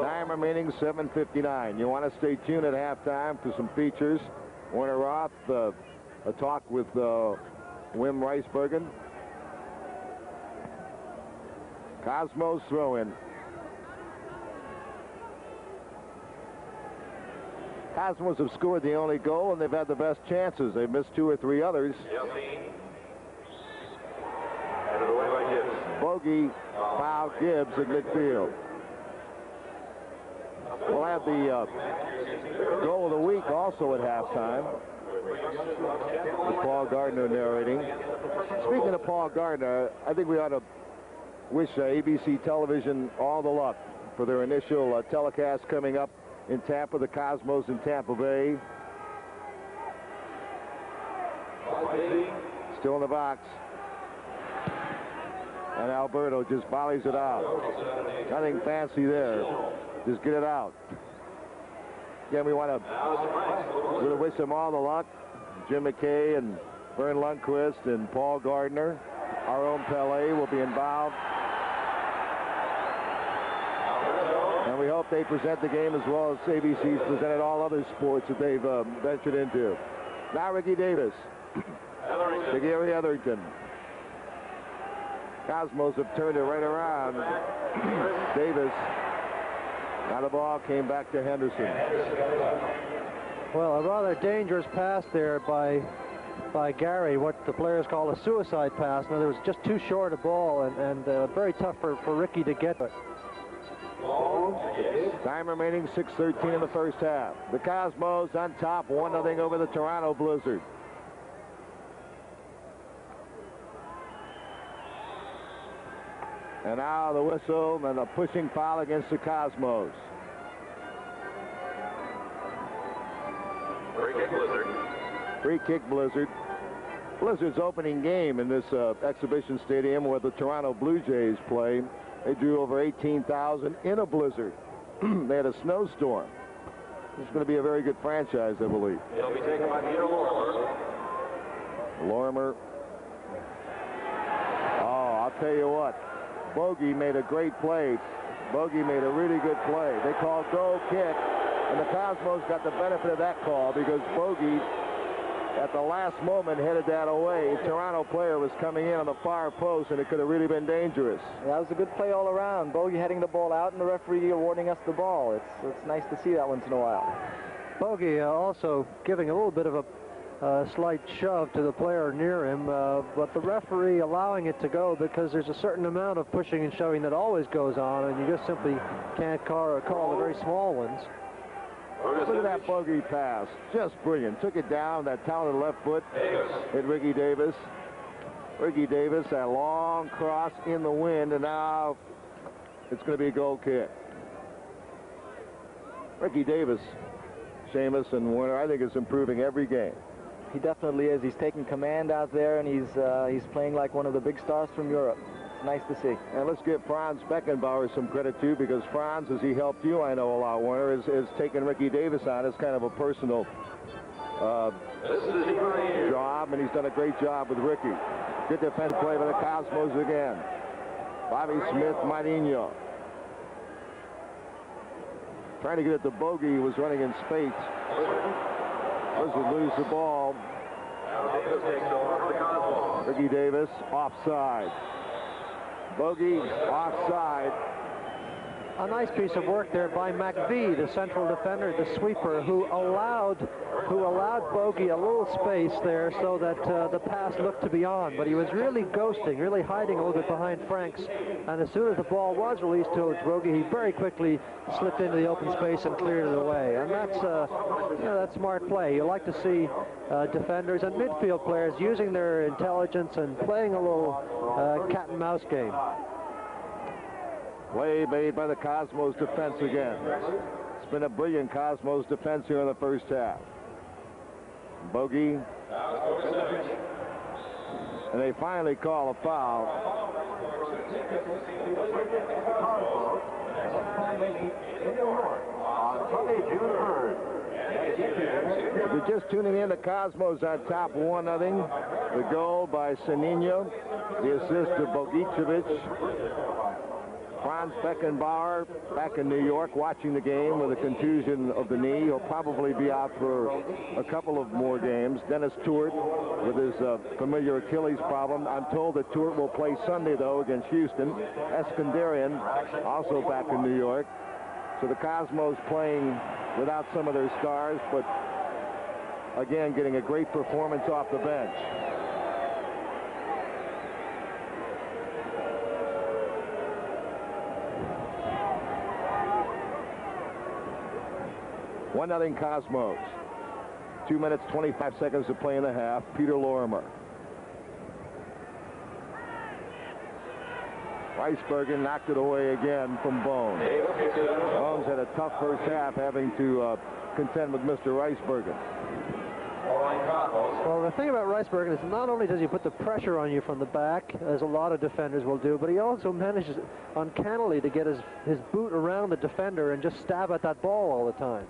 Time remaining, 7:59. You want to stay tuned at halftime for some features. Warner Roth, a talk with Wim Rijsbergen. Cosmos throw-in. Cosmos have scored the only goal, and they've had the best chances. They've missed 2 or 3 others. Bogey, foul Gibbs at midfield. We'll have the goal of the week also at halftime. With Paul Gardner narrating. Speaking of Paul Gardner, I think we ought to wish ABC Television all the luck for their initial telecast coming up in Tampa, the Cosmos in Tampa Bay. Still in the box. And Alberto just volleys it out. Nothing fancy there. Just get it out. Again, we want to wish them all the luck. Jim McKay and Vern Lundquist and Paul Gardner. Our own Pele will be involved. And we hope they present the game as well as ABC's presented all other sports that they've ventured into. Now Ricky Davis. To Gary Etherington. Cosmos have turned it right around. Davis. Now the ball came back to Henderson. Well, a rather dangerous pass there by Gary, what the players call a suicide pass. In other words, just too short a ball, and very tough for Ricky to get. Time remaining, 6:13 in the first half. The Cosmos on top, 1-0 over the Toronto Blizzard. And now the whistle and a pushing foul against the Cosmos. Free kick Blizzard. Free kick Blizzard. Blizzard's opening game in this exhibition stadium where the Toronto Blue Jays play. They drew over 18,000 in a blizzard. They had a snowstorm. This is going to be a very good franchise, I believe. It'll be taken by Peter Lorimer. Lorimer. Oh, I'll tell you what. Bogey made a great play. Bogey made a really good play. They called goal kick, and the Cosmos got the benefit of that call because Bogey, at the last moment, headed that away. A Toronto player was coming in on the far post, and it could have really been dangerous. That was a good play all around. Bogey heading the ball out, and the referee awarding us the ball. It's nice to see that once in a while. Bogey also giving a little bit of a slight shove to the player near him, but the referee allowing it to go because there's a certain amount of pushing and shoving that always goes on, and you just simply can't call the very small ones. Look at that Bogey pass. Just brilliant. Took it down, that talented left foot. Hit Ricky Davis. Ricky Davis, that long cross in the wind, and now it's going to be a goal kick. Ricky Davis, Seamus and Warner, I think is improving every game. He definitely is. He's taking command out there, and he's playing like one of the big stars from Europe. It's nice to see. And let's give Franz Beckenbauer some credit, too, because Franz, as he helped you, I know a lot, Warner, is taking Ricky Davis on as kind of a personal job, and he's done a great job with Ricky. Good defense play by the Cosmos again. Bobby Smith, Marinho. Trying to get it to Bogey, who was running in space. Blizzard lose the ball. Ricky Davis, offside. Bogey, offside. A nice piece of work there by McVie, the central defender, the sweeper, who allowed Bogey a little space there so that the pass looked to be on. But he was really ghosting, really hiding a little bit behind Franks. And as soon as the ball was released to Bogey, he very quickly slipped into the open space and cleared it away. And that's that's smart play. You like to see defenders and midfield players using their intelligence and playing a little cat and mouse game. Play made by the Cosmos defense again. It's been a brilliant Cosmos defense here in the first half. Bogey. And they finally call a foul. If you're just tuning in, the Cosmos on top 1-0. The goal by Seninho. The assist to Bogicevic. Franz Beckenbauer back in New York watching the game with a contusion of the knee. He'll probably be out for a couple of more games. Dennis Tuert with his familiar Achilles problem. I'm told that Tuert will play Sunday, though, against Houston. Eskandarian also back in New York. So the Cosmos playing without some of their stars, but again getting a great performance off the bench. One 1-0 Cosmos. 2 minutes, 25 seconds to play in the half. Peter Lorimer. Rijsbergen knocked it away again from Bones. Bones had a tough first half having to contend with Mr. Rijsbergen. Well, the thing about Rijsbergen is not only does he put the pressure on you from the back, as a lot of defenders will do, but he also manages uncannily to get his boot around the defender and just stab at that ball all the time.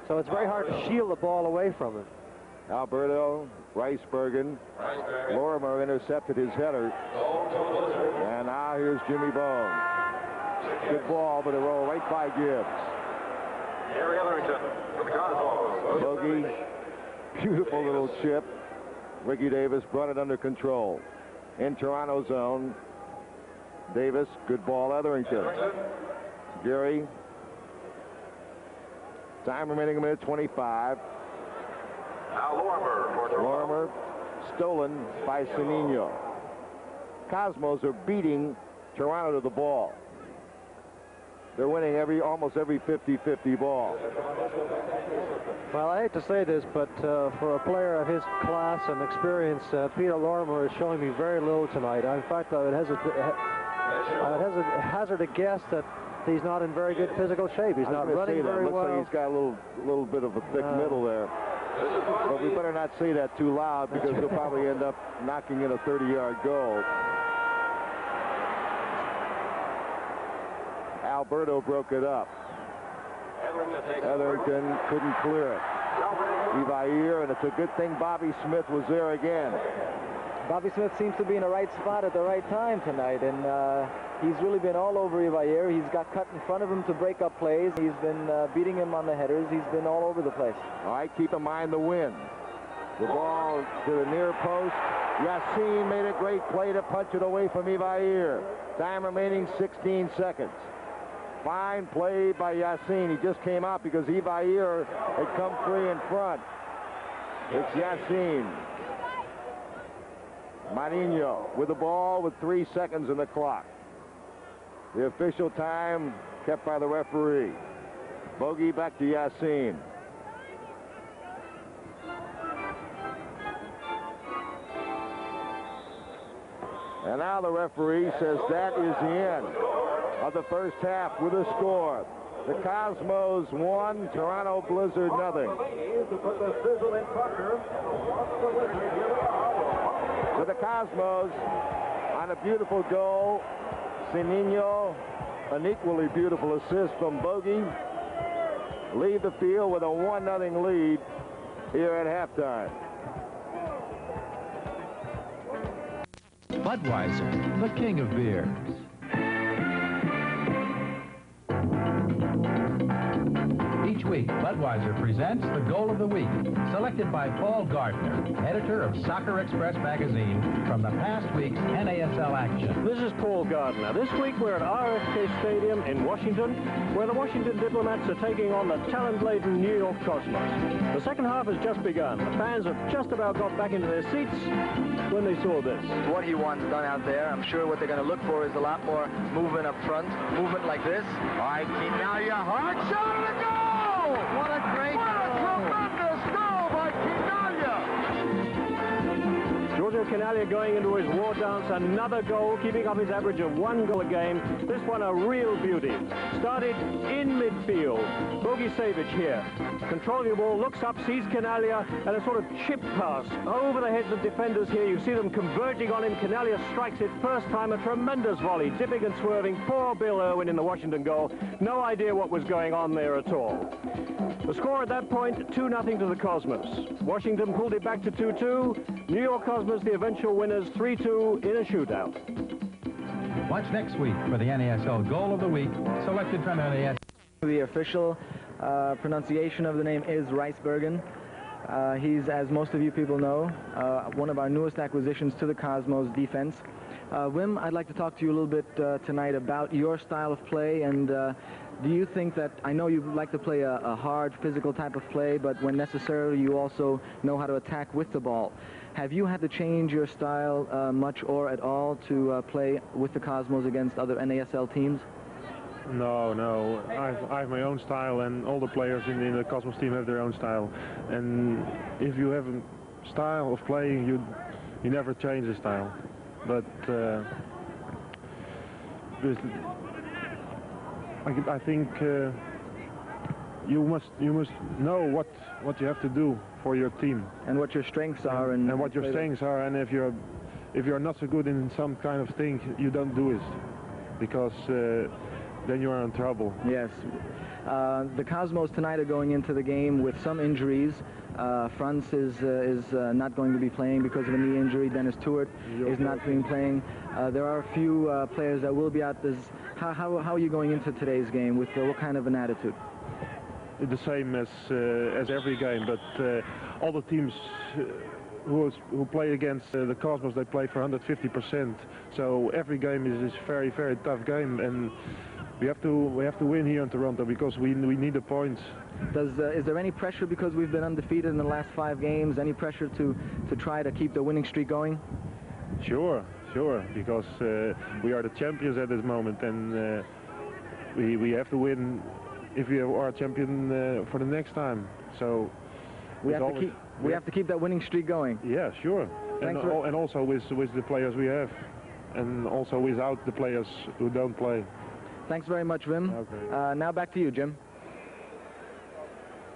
So it's very hard to shield the ball away from him. Alberto, Rijsbergen. Lorimer intercepted his header. And now here's Jimmy Bones. Good ball, but a roll right by Gibbs. Bogey, beautiful little chip. Ricky Davis brought it under control. In Toronto zone. Davis, good ball, Etherington. Gary. Time remaining a minute 25. Now Lorimer stolen by Seninho. Cosmos are beating Toronto to the ball. They're winning almost every 50-50 ball. Well, I hate to say this, but for a player of his class and experience, Peter Lorimer is showing me very little tonight. In fact, I would hazard a guess that he's not in very good physical shape. He's not running very well. Looks like he's got a little bit of a thick middle there. But we better not say that too loud because he'll probably end up knocking in a 30-yard goal. Alberto broke it up. Etherington couldn't clear it. Evair, and it's a good thing Bobby Smith was there again. Bobby Smith seems to be in the right spot at the right time tonight, and he's really been all over Evair. He's got cut in front of him to break up plays. He's been beating him on the headers. He's been all over the place. All right, keep in mind the wind. The ball to the near post. Yassin made a great play to punch it away from Evair. Time remaining 16 seconds. Fine play by Yassin. He just came out because Evair had come free in front. It's Yassin. Marinho with the ball with 3 seconds in the clock. The official time kept by the referee. Bogey back to Yassin. And now the referee says that is the end of the first half with a score. The Cosmos 1, Toronto Blizzard 0. So the Cosmos on a beautiful goal. Seninho, an equally beautiful assist from Bogey. Leave the field with a 1-0 lead here at halftime. Budweiser, the king of beers. Each week week, Budweiser presents the Goal of the Week, selected by Paul Gardner, editor of Soccer Express magazine, from the past week's NASL action. This is Paul Gardner. This week we're at RFK Stadium in Washington, where the Washington Diplomats are taking on the talent-laden New York Cosmos. The second half has just begun. The fans have just about got back into their seats when they saw this. What he wants done out there, I'm sure what they're going to look for is a lot more movement up front, movement like this. All right, Quinalia, hard shot and a goal! What a tremendous goal by Quinalia! Giorgio Quinalia going into his war dance, another goal, keeping up his average of 1 goal a game. This one a real beauty. Started in midfield. Bogicevic here, controlling the ball, looks up, sees Quinalia, and a sort of chip pass over the heads of defenders here. You see them converging on him. Quinalia strikes it first time, a tremendous volley, dipping and swerving. Poor Bill Irwin in the Washington goal. No idea what was going on there at all. The score at that point, 2-0 to the Cosmos. Washington pulled it back to 2-2. New York Cosmos, the eventual winners, 3-2 in a shootout. Watch next week for the NASL Goal of the Week, selected from NASL. The official pronunciation of the name is Rijsbergen. He's, as most of you people know, one of our newest acquisitions to the Cosmos defense. Wim, I'd like to talk to you a little bit tonight about your style of play, and do you think that, I know you like to play a hard physical type of play, but when necessary you also know how to attack with the ball. Have you had to change your style much or at all to play with the Cosmos against other NASL teams? No. I have my own style, and all the players in the Cosmos team have their own style. And if you have a style of playing, you never change the style. But I think you must know what you have to do for your team, and what your strengths are, and what your strengths are. And if you're not so good in some kind of thing, you don't do it, because then you are in trouble. Yes. The Cosmos tonight are going into the game with some injuries. Franz is not going to be playing because of a knee injury. Dennis Tuert is not playing. There are a few players that will be out. How are you going into today's game? With what kind of an attitude? The same as every game, but all the teams who play against the Cosmos, they play for 150%. So every game is a very, very tough game, and we have to win here in Toronto, because we need the points. Is there any pressure because we've been undefeated in the last 5 games? Any pressure to try to keep the winning streak going? Sure, because we are the champions at this moment, and we have to win if we are champion for the next time. So we have to keep that winning streak going. Yeah, sure. And also with the players we have, and also without the players who don't play. Thanks very much, Wim. Okay. Now back to you, Jim.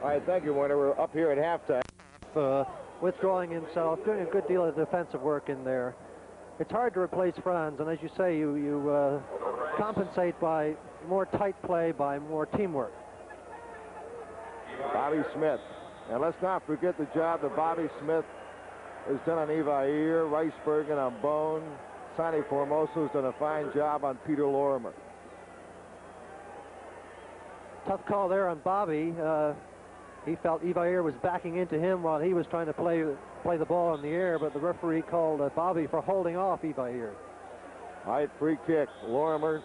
All right, thank you, Warner. We're up here at halftime. Withdrawing himself, doing a good deal of defensive work in there. It's hard to replace Franz, and as you say, you compensate by more tight play, by more teamwork. Bobby Smith. And let's not forget the job that Bobby Smith has done on Ivair, Rijsbergen on Bone. Sonny Formoso has done a fine job on Peter Lorimer. Tough call there on Bobby. He felt Ivair was backing into him while he was trying to play the ball in the air, but the referee called Bobby for holding off Ivair. All right, free kick. Lorimer.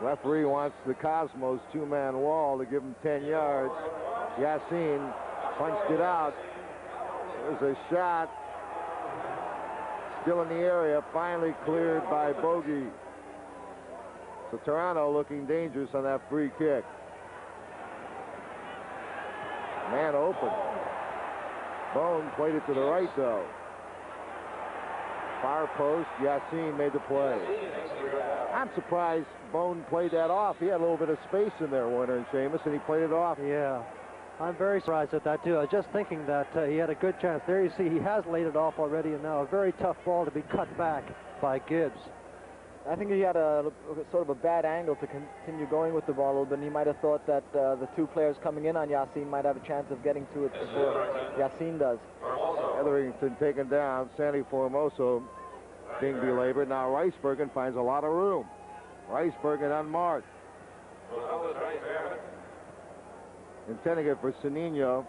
Referee wants the Cosmos 2-man wall to give him 10 yards. Yassin punched it out. There's a shot. Still in the area, finally cleared by Bogey. So Toronto looking dangerous on that free kick. Man open. Bone played it to the right, though. Far post, Yassin made the play. I'm surprised Bone played that off. He had a little bit of space in there, Warner and Seamus, and he played it off. Yeah, I'm very surprised at that, too. I was just thinking that he had a good chance. There you see he has laid it off already, and now a very tough ball to be cut back by Gibbs. I think he had a sort of a bad angle to continue going with the ball a little bit, and he might have thought that the 2 players coming in on Yassin might have a chance of getting to it before Yassin does. Etherington taken down. Sandy Formoso being belabored. Now Rijsbergen finds a lot of room. Rijsbergen unmarked. intending it for Seninho.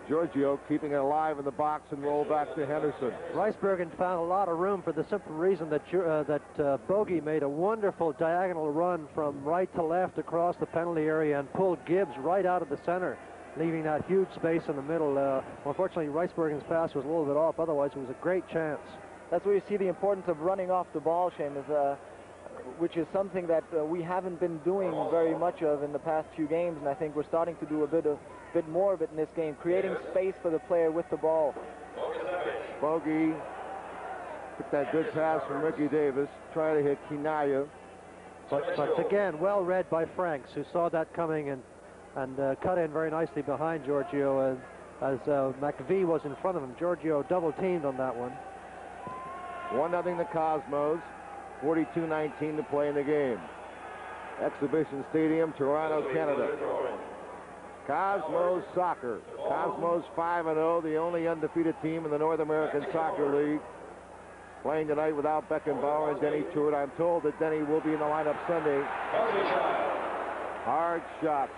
Giorgio keeping it alive in the box and roll back to Henderson. Rijsbergen found a lot of room for the simple reason that Bogey made a wonderful diagonal run from right to left across the penalty area and pulled Gibbs right out of the center, leaving that huge space in the middle. Unfortunately, Rijsbergen's pass was a little bit off. Otherwise, it was a great chance. That's where you see the importance of running off the ball, Seamus, which is something that we haven't been doing very much of in the past few games, and I think we're starting to do a bit more of it in this game, creating space for the player with the ball. Bogey took that good pass from Ricky Davis, trying to hit Kinaya. But again, well read by Franks, who saw that coming and cut in very nicely behind Giorgio as McVie was in front of him. Giorgio double-teamed on that one. 1-0 the Cosmos, 42-19 to play in the game. Exhibition Stadium, Toronto, Canada. Cosmos Soccer. Cosmos 5-0, the only undefeated team in the North American Soccer League. Playing tonight without Beckenbauer and Denny Truitt. I'm told that Denny will be in the lineup Sunday. Hard shot.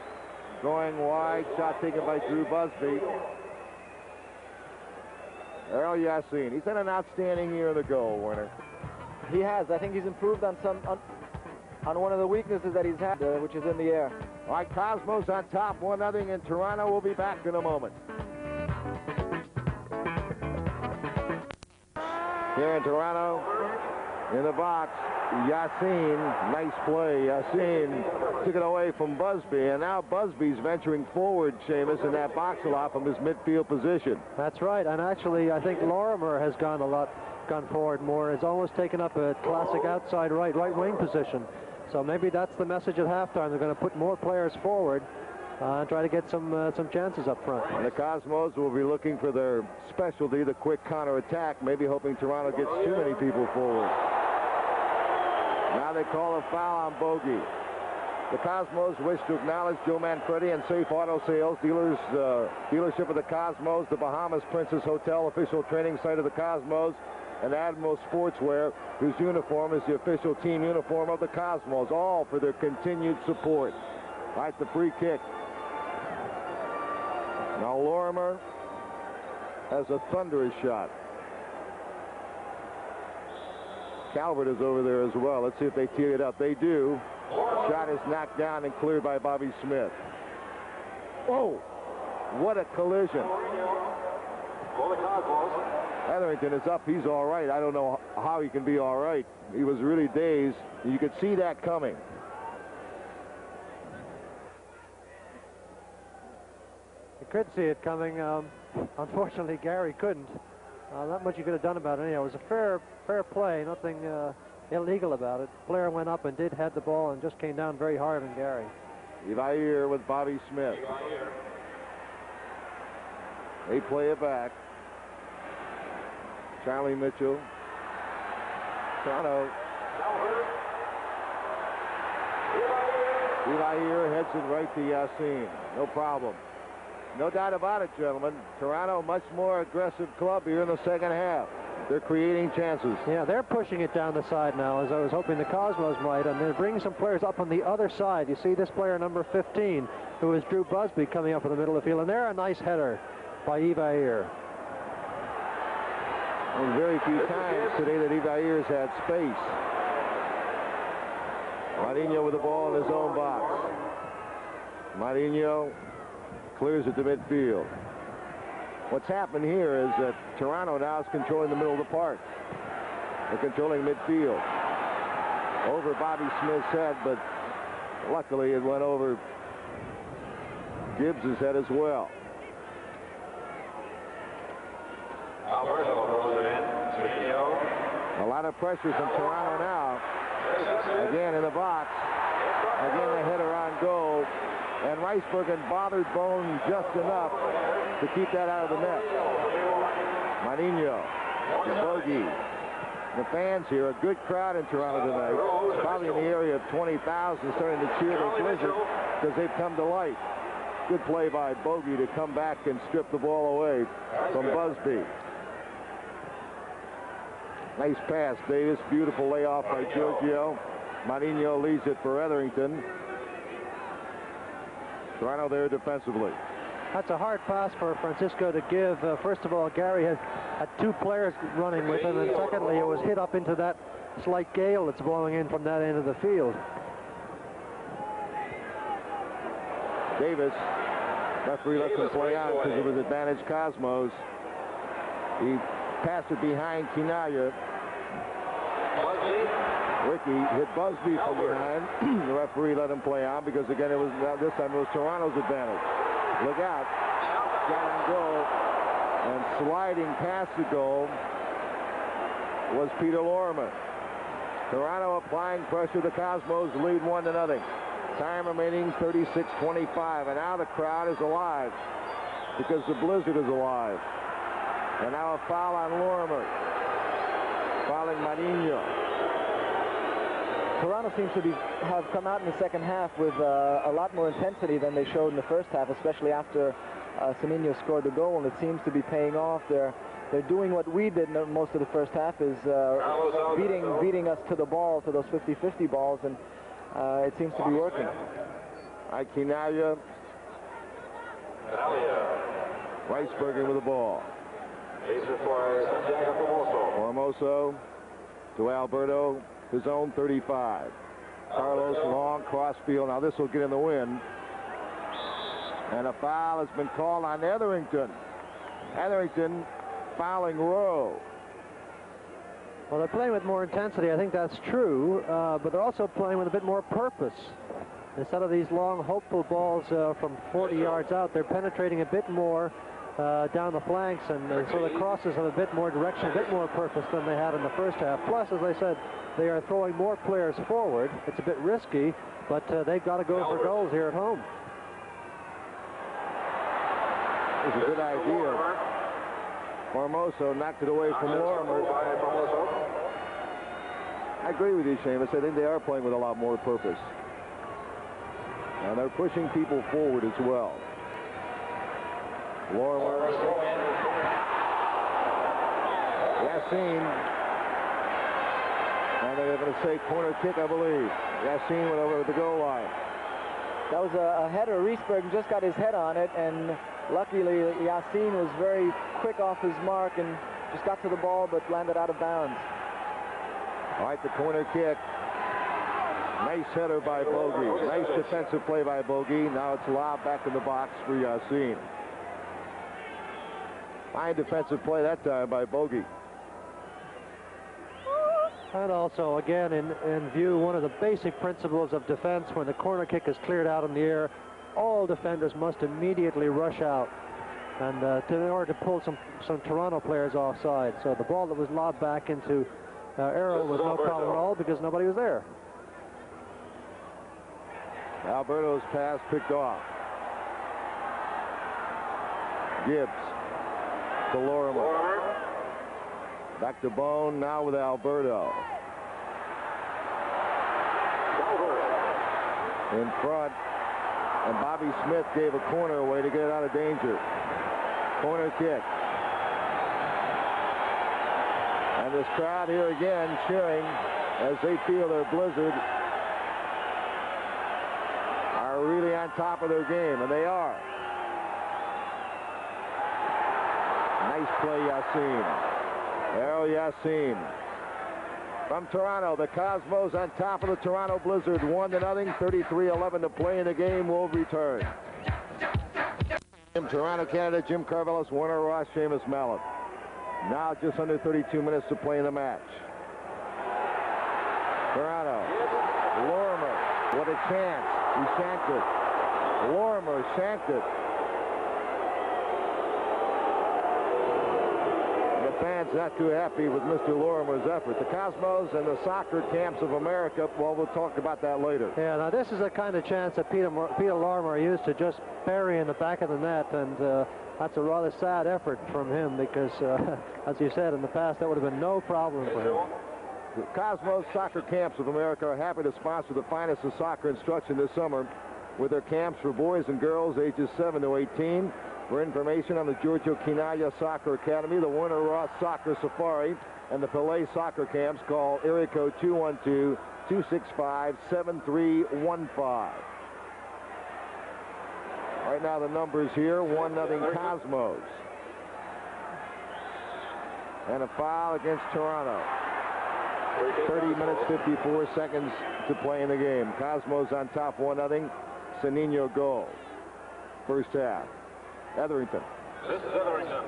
Going wide. Shot taken by Drew Busby. Earl Yassin. He's had an outstanding year in the goal, Werner. He has. I think he's improved on one of the weaknesses that he's had, which is in the air. All right, Cosmos on top, 1-0 in Toronto. We'll be back in a moment. Here in Toronto, in the box, Yassin, nice play. Yassin took it away from Busby, and now Busby's venturing forward, Seamus, in that box a lot from his midfield position. That's right, and actually I think Lorimer has gone forward more, has almost taken up a classic outside right wing position. So maybe that's the message at halftime. They're going to put more players forward and try to get some chances up front. And the Cosmos will be looking for their specialty, the quick counterattack, maybe hoping Toronto gets too many people forward. Now they call a foul on Bogey. The Cosmos wish to acknowledge Joe Manfredi and Safe Auto Sales, dealership of the Cosmos, the Bahamas Princess Hotel, official training site of the Cosmos, and Admiral Sportswear, whose uniform is the official team uniform of the Cosmos, all for their continued support. Right, the free kick. Now Lorimer has a thunderous shot. Calvert is over there as well. Let's see if they tee it up. They do. Shot is knocked down and cleared by Bobby Smith. Oh, what a collision. Etherington is up. He's all right. I don't know how he can be all right. He was really dazed. You could see that coming. You could see it coming. Unfortunately, Gary couldn't. Not much you could have done about it. Anyhow, it was a fair play. Nothing illegal about it. The player went up and did head the ball and just came down very hard on Gary. Evair with Bobby Smith. They play it back. Charlie Mitchell. Toronto. Evair heads it right to Yassin. No problem. No doubt about it, gentlemen. Toronto, much more aggressive club here in the second half. They're creating chances. Yeah, they're pushing it down the side now, as I was hoping the Cosmos might, and they're bringing some players up on the other side. You see this player, number 15, who is Drew Busby, coming up in the middle of the field, and there a nice header by Evair. And very few times today that Evair's had space. Marinho with the ball in his own box. Marinho clears it to midfield. What's happened here is that Toronto now is controlling the middle of the park. They're controlling midfield. Over Bobby Smith's head, but luckily it went over Gibbs' head as well. Alberto rolls it in. Seninho. A lot of pressure from Toronto now. Again in the box. Again a header on goal. And Rijsbergen bothered Bone just enough to keep that out of the net. Marinho, Bogey. The fans here, a good crowd in Toronto tonight. Probably in the area of 20,000 starting to cheer the Blizzard because they've come to light. Good play by Bogey to come back and strip the ball away from Busby. Nice pass, Davis. Beautiful layoff by Giorgio. Marinho leads it for Etherington. Toronto there defensively. That's a hard pass for Francisco to give. First of all, Gary had two players running with him, and secondly, it was hit up into that slight gale that's blowing in from that end of the field. Davis, referee lets him play on because it was advantage Cosmos. He passed it behind Kinaya. Ricky hit Busby from behind. The referee let him play on because, again, it was this time it was Toronto's advantage. Look out. Got him goal. And sliding past the goal was Peter Lorimer. Toronto applying pressure. The Cosmos lead 1-0. Time remaining 36:25. And now the crowd is alive because the blizzard is alive. And now a foul on Lorimer. Fouling Marinho. Toronto seems to have come out in the second half with a lot more intensity than they showed in the first half, especially after Seninho scored the goal, and it seems to be paying off. They're doing what we did most of the first half, is beating us to the ball, to those 50-50 balls, and it seems to be working. Kinaya. Rijsbergen with the ball. Formoso to Alberto. His own 35. Carlos long crossfield. Now this will get in the wind. And a foul has been called on Etherington. Etherington fouling Rowe. Well, they're playing with more intensity. I think that's true. But they're also playing with a bit more purpose. Instead of these long, hopeful balls from 40 yards out, they're penetrating a bit more down the flanks. And so the crosses have a bit more direction, a bit more purpose than they had in the first half. Plus, as I said, they are throwing more players forward. It's a bit risky, but they've got to go for goals here at home. It's a good idea. Formoso knocked it away from Lorimer. I agree with you, Seamus. I think they are playing with a lot more purpose. And they're pushing people forward as well. Lorimer. Yassine. And they're going to say corner kick, I believe. Yassine went over the goal line. That was a header. Rijsbergen just got his head on it, and luckily Yassine was very quick off his mark and just got to the ball but landed out of bounds. All right, the corner kick. Nice header by Bogey. Nice defensive play by Bogey. Now it's lobbed back in the box for Yassine. Fine defensive play that time by Bogey. And also, again, in view, one of the basic principles of defense, when the corner kick is cleared out in the air, all defenders must immediately rush out and in order to pull some Toronto players offside. So the ball that was lobbed back into Arrow was no problem at all because nobody was there. Alberto's pass picked off. Gibbs to Lorimer. Back to Bone, now with Alberto. In front, and Bobby Smith gave a corner away to get it out of danger. Corner kick. And this crowd here again cheering as they feel their blizzard are really on top of their game, and they are. Nice play, Yassine. Errol Yassine. From Toronto, the Cosmos on top of the Toronto Blizzard, 1-0, 33-11 to play in the game. Will return. Toronto, Canada, Jim Carvelis, Warner Ross, Seamus Mallet. Now just under 32 minutes to play in the match. Toronto. Lorimer. What a chance. He shanked it. Lorimer shanked it. Fans not too happy with Mr. Lorimer's effort. The Cosmos and the soccer camps of America, well, we'll talk about that later. Yeah, now this is the kind of chance that Peter Lorimer used to just bury in the back of the net, and that's a rather sad effort from him because, as you said, in the past, that would have been no problem for him. The Cosmos Soccer Camps of America are happy to sponsor the finest of soccer instruction this summer with their camps for boys and girls ages 7 to 18. For information on the Giorgio Chinaglia Soccer Academy, the Warner Ross Soccer Safari, and the Pelé Soccer Camps, call area code 212-265-7315. Right now the numbers here, 1-0 Cosmos. And a foul against Toronto. 30 minutes, 54 seconds to play in the game. Cosmos on top 1-0. Seninho goal. First half. Etherington. This is Etherington.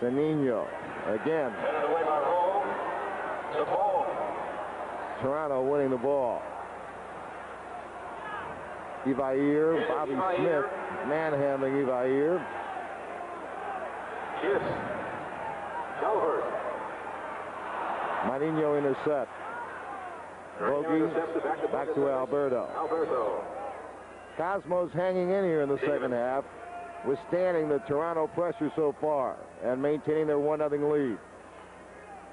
Seninho again. Headed away by Rowe. The ball. Toronto winning the ball. Evair, Bobby Smith manhandling Evair. Yes. Calvert. Marinho intercept. Bogey back to Alberto. Alberto. Cosmos hanging in here in the second half, withstanding the Toronto pressure so far and maintaining their 1-0 lead.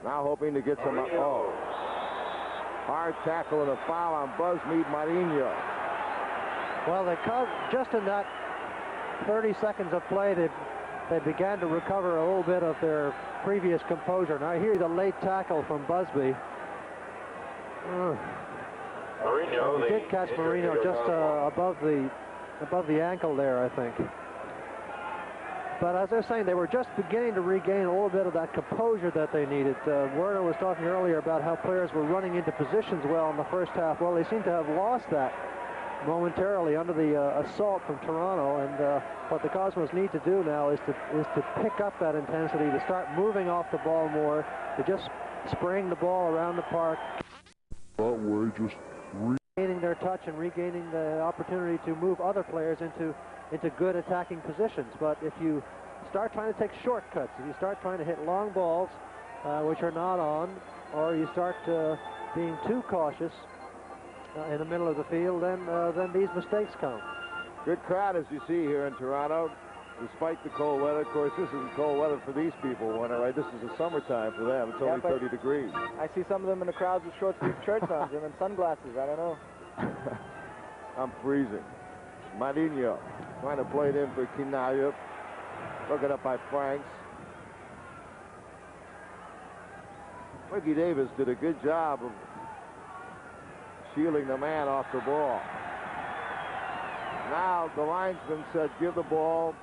Now hoping to get some. Oh, hard tackle and a foul on Buzzmead Marinho. Well, just in that 30 seconds of play, they began to recover a little bit of their previous composure. Now here the late tackle from Busby. Marino, He did catch Marino just above the ankle there, I think. But as I was saying, they were just beginning to regain a little bit of that composure that they needed. Werner was talking earlier about how players were running into positions well in the first half. Well, they seem to have lost that momentarily under the assault from Toronto, and what the Cosmos need to do now is to pick up that intensity, to start moving off the ball more, to just spraying the ball around the park, regaining their touch and regaining the opportunity to move other players into good attacking positions. But if you start trying to take shortcuts, if you start trying to hit long balls which are not on, or you start being too cautious in the middle of the field, then these mistakes come. Good crowd as you see here in Toronto, despite the cold weather. Of course, this isn't cold weather for these people, right? This is the summertime for them. It's only 30 degrees. I see some of them in the crowds with short-sleeve shirts on, Jim, and sunglasses. I don't know. I'm freezing. Marinho trying to play it in for Kinaya. Broken up by Franks. Ricky Davis did a good job of shielding the man off the ball. Now the linesman said give the ball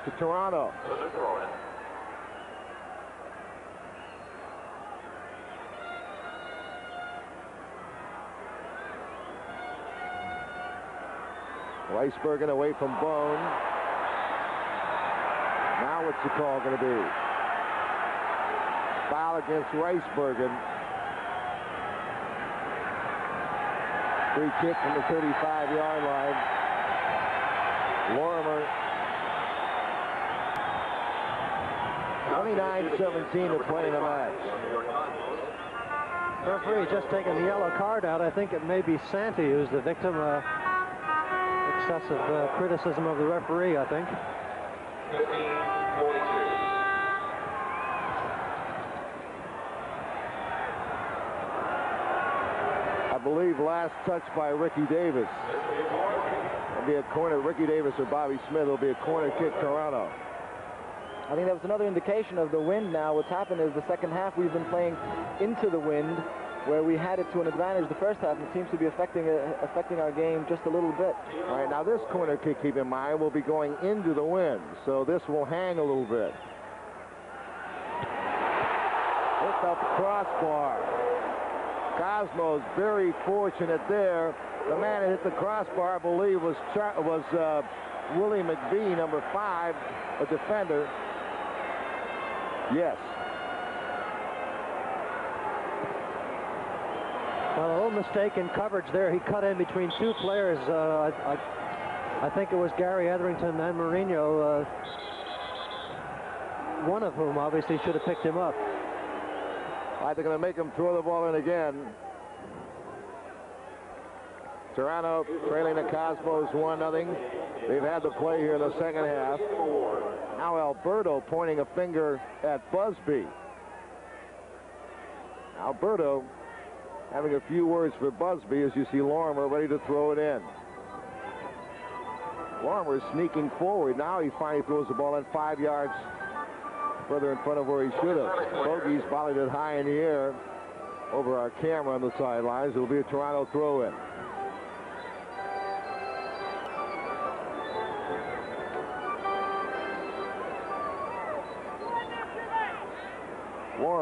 to Toronto. Rijsbergen away from Bone. Now what's the call going to be? Foul against Rijsbergen. Free kick from the 35-yard line. Lorimer. 29-17 to play in the match. Referee just taking the yellow card out. I think it may be Santi who's the victim. Excessive criticism of the referee, I think. 15-42. I believe last touch by Ricky Davis. It'll be a corner. Ricky Davis or Bobby Smith. It'll be a corner kick, Toronto. I think that was another indication of the wind now. What's happened is the second half we've been playing into the wind, where we had it to an advantage the first half, and it seems to be affecting our game just a little bit. All right, now this corner kick, keep in mind, will be going into the wind, so this will hang a little bit. Hits up the crossbar. Cosmos very fortunate there. The man that hit the crossbar, I believe, was Willie McBee, number 5, a defender. Yes. Well, a little mistake in coverage there. He cut in between two players. I think it was Gary Etherington and Marino, one of whom obviously should have picked him up. They're going to make him throw the ball in again. Toronto trailing the Cosmos 1-0. They've had the play here in the second half. Now Alberto pointing a finger at Busby. Alberto having a few words for Busby as you see Lorimer ready to throw it in. Lorimer sneaking forward. Now he finally throws the ball in 5 yards further in front of where he should have. Bogey's volleyed it high in the air over our camera on the sidelines. It'll be a Toronto throw-in.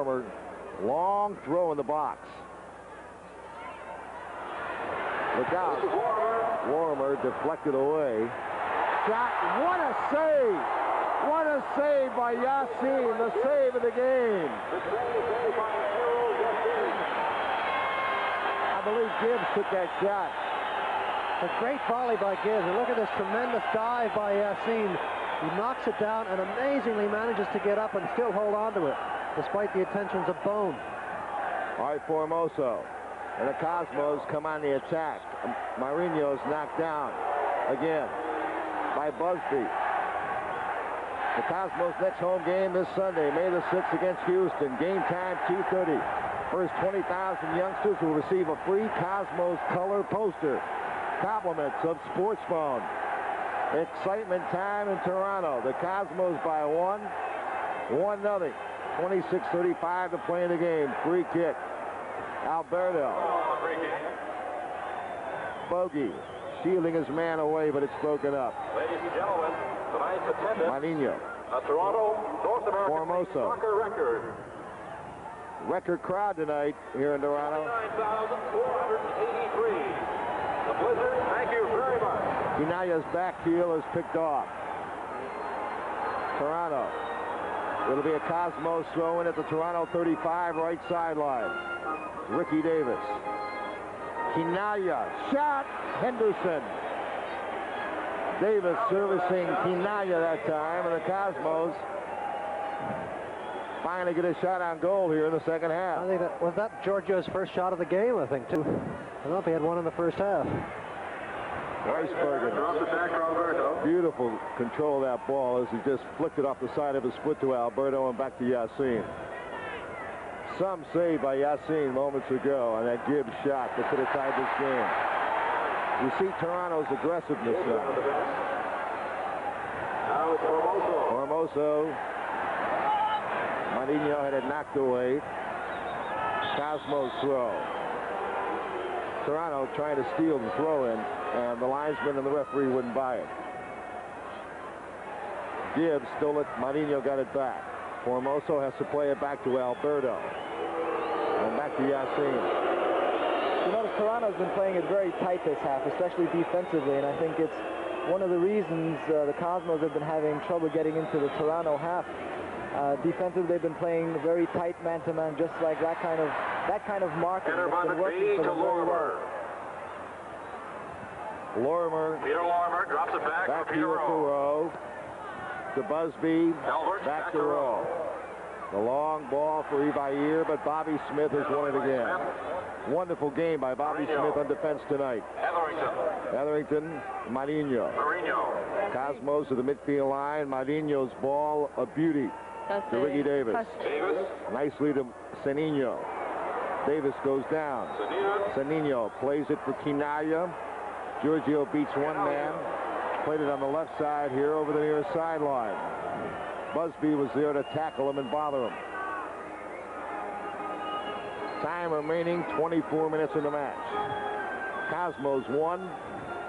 Lorimer. Long throw in the box. Look out. Lorimer deflected away. Shot. What a save. What a save by Yassin. The save of the game. I believe Gibbs took that shot. A great volley by Gibbs. And look at this tremendous dive by Yassin. He knocks it down and amazingly manages to get up and still hold on to it, despite the attentions of Bone. All right, Formoso. And the Cosmos come on the attack. Marinho's knocked down again by Busby. The Cosmos' next home game this Sunday, May the 6th against Houston. Game time, 2:30. First 20,000 youngsters will receive a free Cosmos color poster. Compliments of Sports Phone. Excitement time in Toronto. The Cosmos by 1-0. 26:35 to play in the game. Free kick. Alberto. Bogey shielding his man away, but it's broken up. Ladies and gentlemen, tonight's attendance. Maninho. A Toronto, North American Formoso. soccer record. Record crowd tonight here in Toronto. 29,483. The Blizzard, thank you very much. Kinaya's back heel is picked off. Toronto. It'll be a Cosmos throw-in at the Toronto 35 right sideline. Ricky Davis. Kinaya. Shot. Henderson. Davis servicing Kinaya that time, and the Cosmos finally get a shot on goal here in the second half. I think that Giorgio's first shot of the game, I think, too. I don't know if he had one in the first half. Rijsbergen. Beautiful control of that ball as he just flicked it off the side of his foot to Alberto and back to Yassin. Some save by Yassin moments ago on that Gibbs shot that could have tied this game. You see Toronto's aggressiveness now. Now it's Formoso. Formoso. Marinho had it knocked away. Cosmos throw. Toronto trying to steal the throw in, and the linesman and the referee wouldn't buy it. Gibbs stole it. Marinho got it back. Formoso has to play it back to Alberto. And back to Yassin. You notice Toronto's been playing it very tight this half, especially defensively, and I think it's one of the reasons the Cosmos have been having trouble getting into the Toronto half. Defensively, they've been playing very tight man-to-man, just like that kind of marking. Header by McBee to Lorimer. Lorimer. Peter Lorimer drops it back for Peter Rowe. To Busby. Albert, back to Rowe. The long ball for Ivair, but Bobby Smith has won it again. Wonderful game by Bobby Smith on defense tonight. Etherington, Marinho. Cosmos to the midfield line. Marinho's ball, a beauty to Ricky Davis. Nicely to Seninho. Davis goes down. Seninho plays it for Kinaya. Giorgio beats one man. Played it on the left side here over the near sideline. Busby was there to tackle him and bother him. Time remaining, 24 minutes in the match. Cosmos 1,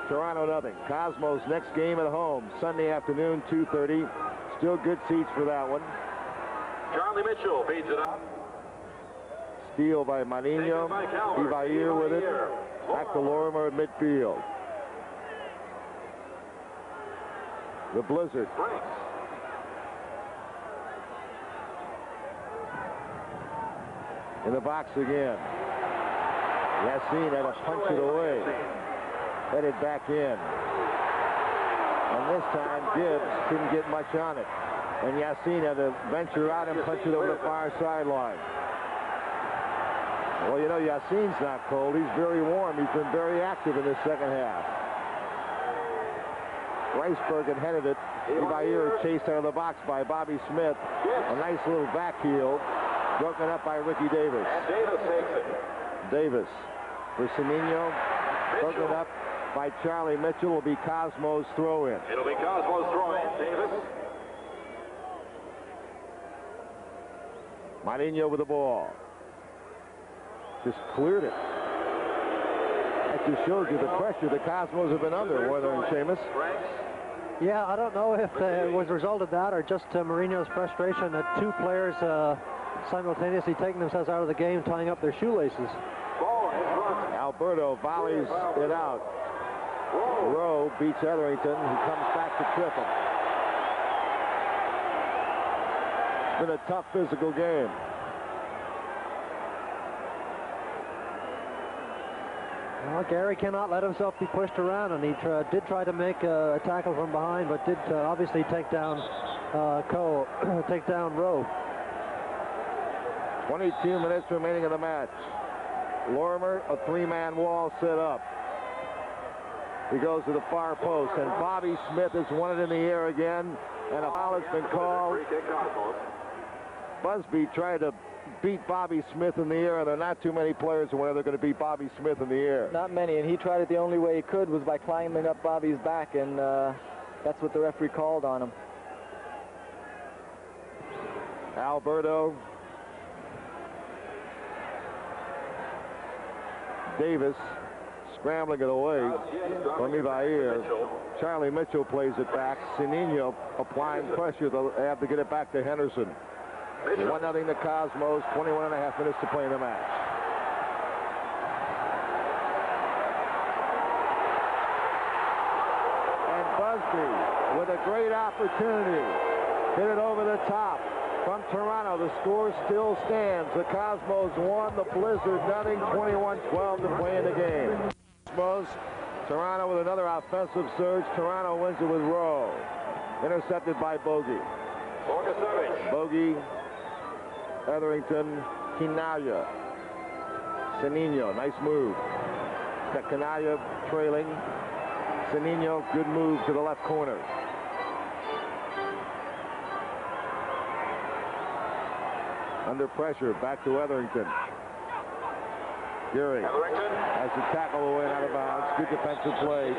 Toronto nothing. Cosmos next game at home, Sunday afternoon, 2:30. Still good seats for that one. Charlie Mitchell feeds it up. Steal by Marinho. Ivair with it. Back to Lorimer at midfield. The Blizzard. In the box again. Yassin had to punch it away. Headed back in. And this time Gibbs couldn't get much on it. And Yassin had to venture out and punch it over the far sideline. Well, you know, Yassin's not cold. He's very warm. He's been very active in this second half. Rijsbergen headed it. Ivair chased out of the box by Bobby Smith. A nice little back heel. Broken up by Ricky Davis. And Davis takes it. Davis for Seninho. Broken up by Charlie Mitchell. Will be Cosmos throw-in. It'll be Cosmos throw-in. Davis. Marinho with the ball. Just cleared it. That just shows you the pressure the Cosmos have been under, Warner and Seamus. Yeah, I don't know if it was a result of that or just Mourinho's frustration that two players simultaneously taking themselves out of the game, tying up their shoelaces. Alberto volleys it out. Rowe beats Etherington, who comes back to trip him. It's been a tough physical game. Well, Gary cannot let himself be pushed around, and he did try to make a tackle from behind, but did obviously take down Rowe. 22 minutes remaining in the match. Lorimer, a three-man wall set up. He goes to the far post, and Bobby Smith has won it in the air again, and a foul has been called. Busby tried to beat Bobby Smith in the air, and there are not too many players where they're going to beat Bobby Smith in the air. Not many, and he tried it the only way he could was by climbing up Bobby's back, and that's what the referee called on him. Alberto. Davis scrambling it away from Ivair. Charlie Mitchell plays it back. Seninho applying pressure. They'll have to get it back to Henderson. 1-0 the Cosmos, 21.5 minutes to play in the match. And Busby with a great opportunity. Hit it over the top. From Toronto, the score still stands. The Cosmos won, the Blizzard nothing, 21-12 to play in the game. Cosmos, Toronto with another offensive surge. Toronto wins it with Rowe. Intercepted by Bogey. Bogey, Etherington, Kinaya. Seninho, nice move. Got Kinaya trailing. Seninho, good move to the left corner. Under pressure, back to Etherington. Geary has to tackle away and out of bounds. Good defensive play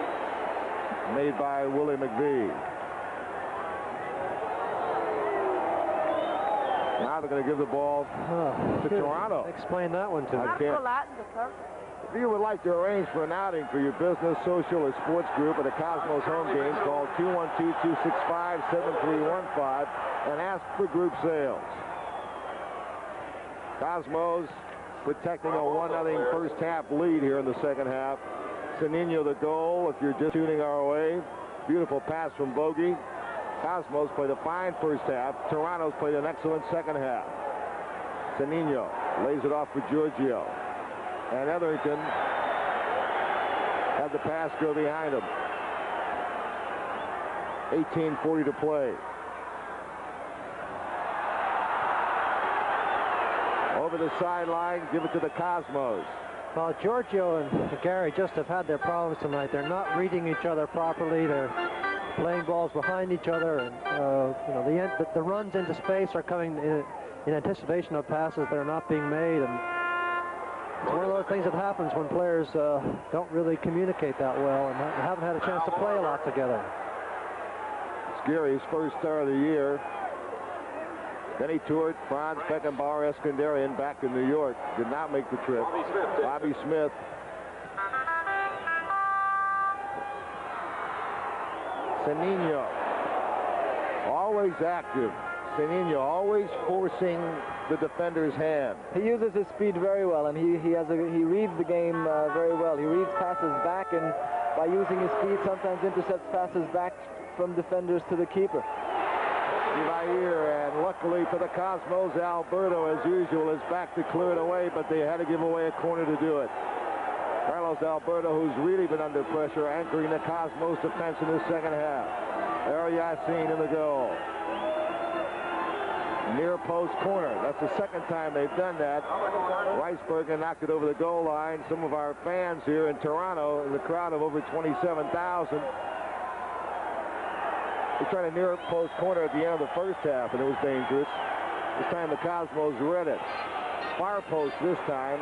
made by Willie McVie. Now they're going to give the ball to Toronto. Explain that one to me. If you would like to arrange for an outing for your business, social, or sports group at a Cosmos home game, call 212-265-7315 and ask for group sales. Cosmos protecting a 1-0 first half lead here in the second half. Seninho the goal if you're just tuning our way. Beautiful pass from Bogey. Cosmos played a fine first half. Toronto's played an excellent second half. Seninho lays it off for Giorgio. And Etherington had the pass go behind him. 18:40 to play. Over the sideline, give it to the Cosmos. Well, Giorgio and Gary just have had their problems tonight. They're not reading each other properly. They're playing balls behind each other, and you know, the runs into space are coming in anticipation of passes that are not being made, and it's one of those things that happens when players don't really communicate that well and haven't had a chance to play a lot together. It's Gary's first star of the year. Then he toured Franz Beckenbauer Eskandarian back to New York. Did not make the trip. Bobby Smith. Seninho. Always active. Seninho always forcing the defender's hand. He uses his speed very well, and he reads the game very well. He reads passes back, and by using his speed, sometimes intercepts passes back from defenders to the keeper. Ivair, and luckily for the Cosmos, Alberto, as usual, is back to clear it away, but they had to give away a corner to do it. Carlos Alberto, who's really been under pressure, anchoring the Cosmos defense in the second half. El Yassin in the goal. Near post corner. That's the second time they've done that. Rijsbergen knocked it over the goal line. Some of our fans here in Toronto, in the crowd of over 27,000, they tried a near post corner at the end of the first half, and it was dangerous. This time the Cosmos read it. Far post this time.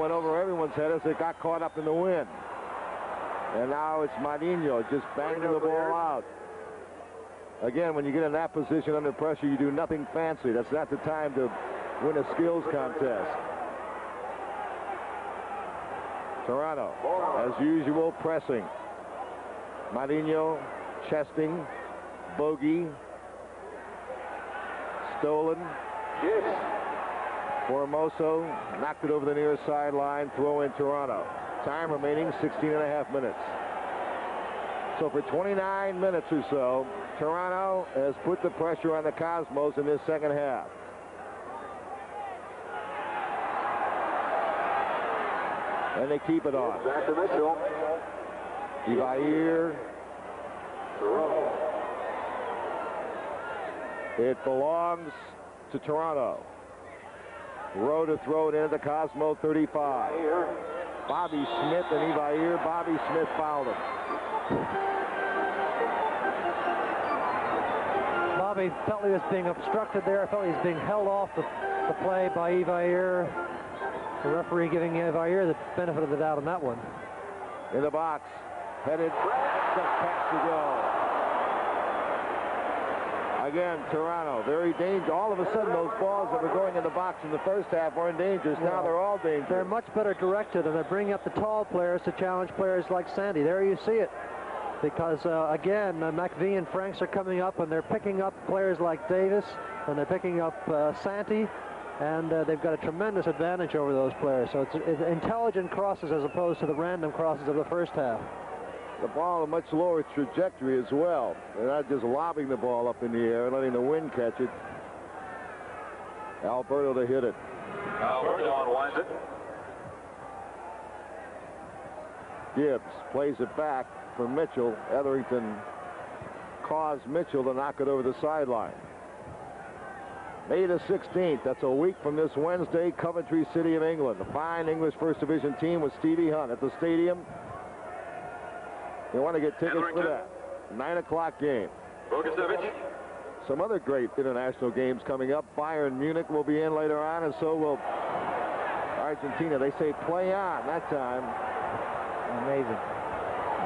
Went over everyone's head as it got caught up in the wind. And now it's Madinho just banging the ball out. Again, when you get in that position under pressure, you do nothing fancy. That's not the time to win a skills contest. Toronto, as usual, pressing. Madinho chesting. Bogey. Stolen. Formoso knocked it over the near sideline. Throw in Toronto. Time remaining 16.5 minutes. So for 29 minutes or so, Toronto has put the pressure on the Cosmos in this second half. And they keep it on. Back to Mitchell. Evair. It belongs to Toronto. Rowe to throw it into the Cosmo 35. Bobby Smith and Evair. Bobby Smith fouled him. Bobby felt he was being obstructed there. Felt he was being held off the play by Evair. The referee giving Evair the benefit of the doubt on that one. In the box. Headed. Just past the goal. Again, Toronto, very dangerous. All of a sudden, those balls that were going in the box in the first half weren't dangerous. Now they're all dangerous. They're much better directed, and they're bringing up the tall players to challenge players like Sandy. There you see it. Because, again, McVie and Franks are coming up, and they're picking up players like Davis, and they're picking up Santi, and they've got a tremendous advantage over those players. So it's intelligent crosses as opposed to the random crosses of the first half. The ball a much lower trajectory as well. They're not just lobbing the ball up in the air and letting the wind catch it. Alberto to hit it. Alberto unwinds it. Gibbs plays it back for Mitchell. Etherington caused Mitchell to knock it over the sideline. May the 16th, that's a week from this Wednesday, Coventry City of England. The fine English First Division team with Stevie Hunt at the stadium. You want to get tickets for that. 9 o'clock game. Bogicevic. Some other great international games coming up. Bayern Munich will be in later on, and so will Argentina. They say play on that time. Amazing.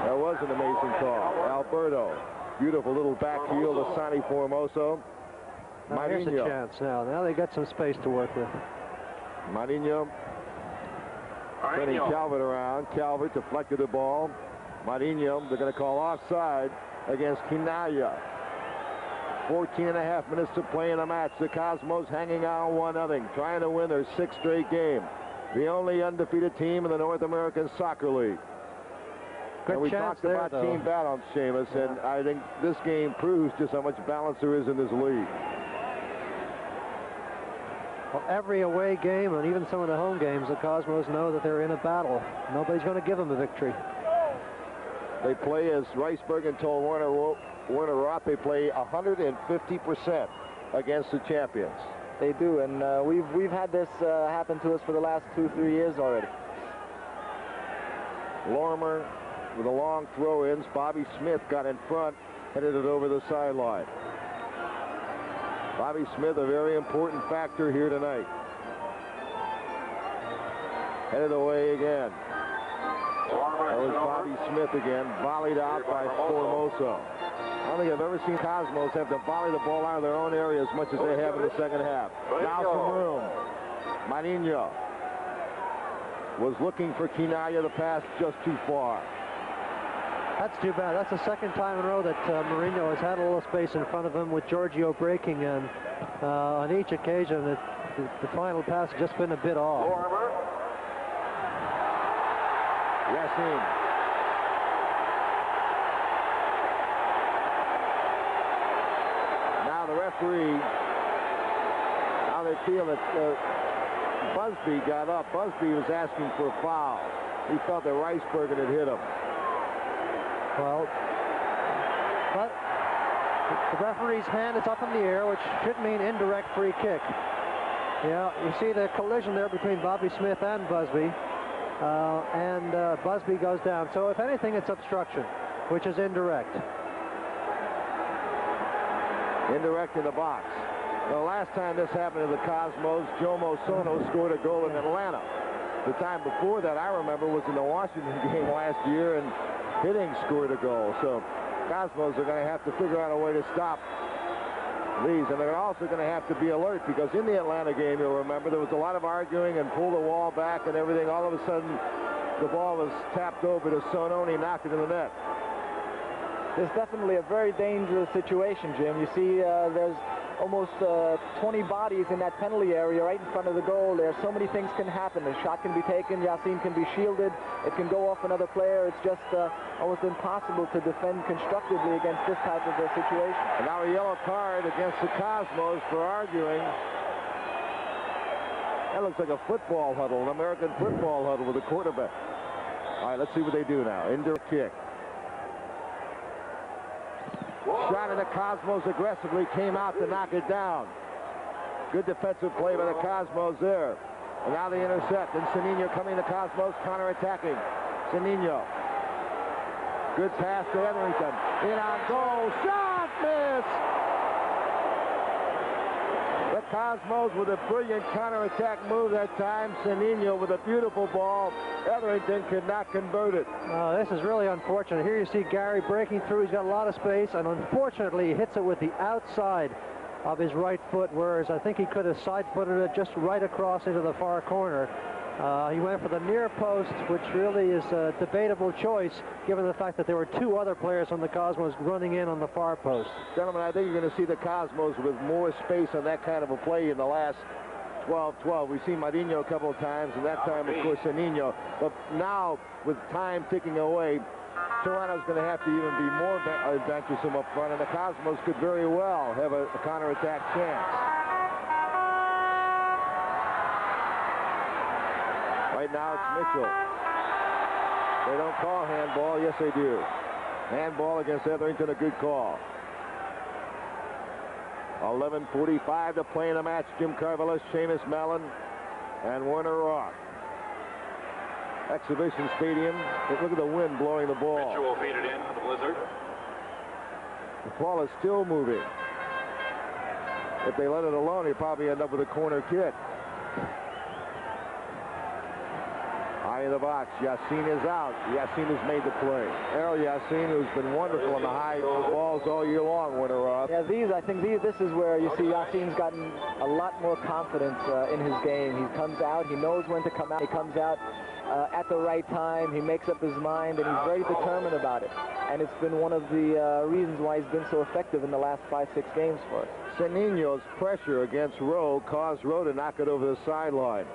That was an amazing call. Alberto. Beautiful little back heel to Sonny Formoso. Now here's a chance now. Now they got some space to work with. Marinho. Sending Calvert around. Calvert deflected the ball. Marinho, they're going to call offside against Kinaya. 14.5 minutes to play in the match. The Cosmos hanging on 1-0, trying to win their 6th straight game. The only undefeated team in the North American Soccer League. Good and we chance talked there, about though. team balance, Seamus, and I think this game proves just how much balance there is in this league. Well, every away game, and even some of the home games, the Cosmos know that they're in a battle. Nobody's going to give them a victory. They play, as Rijsbergen told Werner Roth, they play 150% against the champions. They do, and we've had this happen to us for the last 2-3 years already. Lorimer with the long throw-ins. Bobby Smith got in front, headed it over the sideline. Bobby Smith, a very important factor here tonight. Headed away again. That was Bobby Smith again, volleyed out by Formoso. I don't think I've ever seen Cosmos have to volley the ball out of their own area as much as they have in the second half. Now some room. Marinho was looking for Kinaya. The pass just too far. That's too bad. That's the second time in a row that Mourinho has had a little space in front of him with Giorgio breaking, and on each occasion the final pass has just been a bit off. Yassin. Now the referee, how they feel that Busby got up. Busby was asking for a foul. He felt that Rijsbergen had hit him. Well, but the referee's hand is up in the air, which should mean indirect free kick. Yeah, you see the collision there between Bobby Smith and Busby. Busby goes down. So if anything, it's obstruction, which is indirect. Indirect in the box. The last time this happened to the Cosmos, Jomo Sono scored a goal in Atlanta. The time before that, I remember, was in the Washington game last year, and Hiddink scored a goal. So Cosmos are going to have to figure out a way to stop these, and they're also going to have to be alert, because in the Atlanta game, you'll remember, there was a lot of arguing and pull the wall back and everything. All of a sudden, the ball was tapped over to Sono, and he knocked it in the net. It's definitely a very dangerous situation, Jim. You see, there's almost 20 bodies in that penalty area right in front of the goal there. So many things can happen. A shot can be taken, Yassin can be shielded, it can go off another player. It's just almost impossible to defend constructively against this type of a situation. And now a yellow card against the Cosmos for arguing. That looks like a football huddle, an American football huddle with a quarterback. All right, let's see what they do now. Indirect kick. Shot in the Cosmos aggressively, came out to knock it down. Good defensive play by the Cosmos there. And now they intercept, and Seninho coming to Cosmos, counter-attacking. Seninho. Good pass to Etherington. In on goal, shot, miss! The Cosmos with a brilliant counter-attack move that time. Seninho with a beautiful ball. Etherington could not convert it. This is really unfortunate. Here you see Gary breaking through. He's got a lot of space, and unfortunately he hits it with the outside of his right foot, whereas I think he could have side-footed it just right across into the far corner. He went for the near post, which really is a debatable choice, given the fact that there were two other players on the Cosmos running in on the far post. Gentlemen, I think you're going to see the Cosmos with more space on that kind of a play in the last 12-12. We've seen Marinho a couple of times, and that time, of course, Seninho. But now, with time ticking away, Toronto's going to have to even be more adventuresome up front, and the Cosmos could very well have a counterattack chance. Right now, it's Mitchell. They don't call handball. Yes, they do. Handball against Etherington, a good call. 11:45 to play in the match. Jim Carvelis, Seamus Mallon, and Werner Roth. Exhibition Stadium. Look at the wind blowing the ball. Mitchell will feed it in for the Blizzard. The ball is still moving. If they let it alone, he'll probably end up with a corner kick. High in the box. Yassin is out. Yassin has made the play. Errol Yassin, who's been wonderful on the high balls all year long, Werner Roth. Yeah, this is where you see Yassin's gotten a lot more confidence in his game. He comes out, he knows when to come out. He comes out at the right time. He makes up his mind, and he's very determined about it. And it's been one of the reasons why he's been so effective in the last 5-6 games for us. Seninho's pressure against Rowe caused Rowe to knock it over the sideline.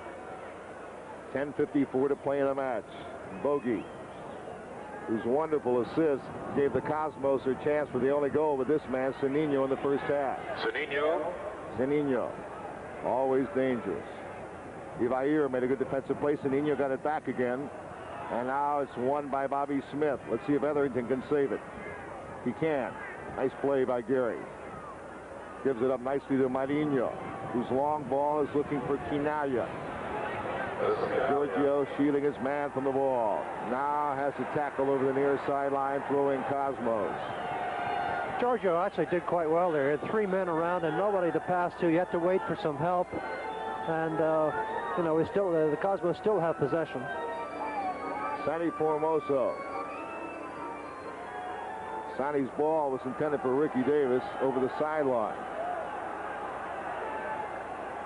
10:54 to play in the match. Bogey, whose wonderful assist gave the Cosmos their chance for the only goal with this man, Seninho, in the first half. Seninho, always dangerous. Ivair made a good defensive play. Seninho got it back again. And now it's won by Bobby Smith. Let's see if Etherington can save it. He can. Nice play by Gary. Gives it up nicely to Marinho, whose long ball is looking for Quinalha. Giorgio shielding his man from the ball. Now has to tackle over the near sideline, throwing Cosmos. Giorgio actually did quite well there. He had 3 men around and nobody to pass to. You had to wait for some help. And, you know, the Cosmos still have possession. Sonny Formoso. Sonny's ball was intended for Ricky Davis over the sideline.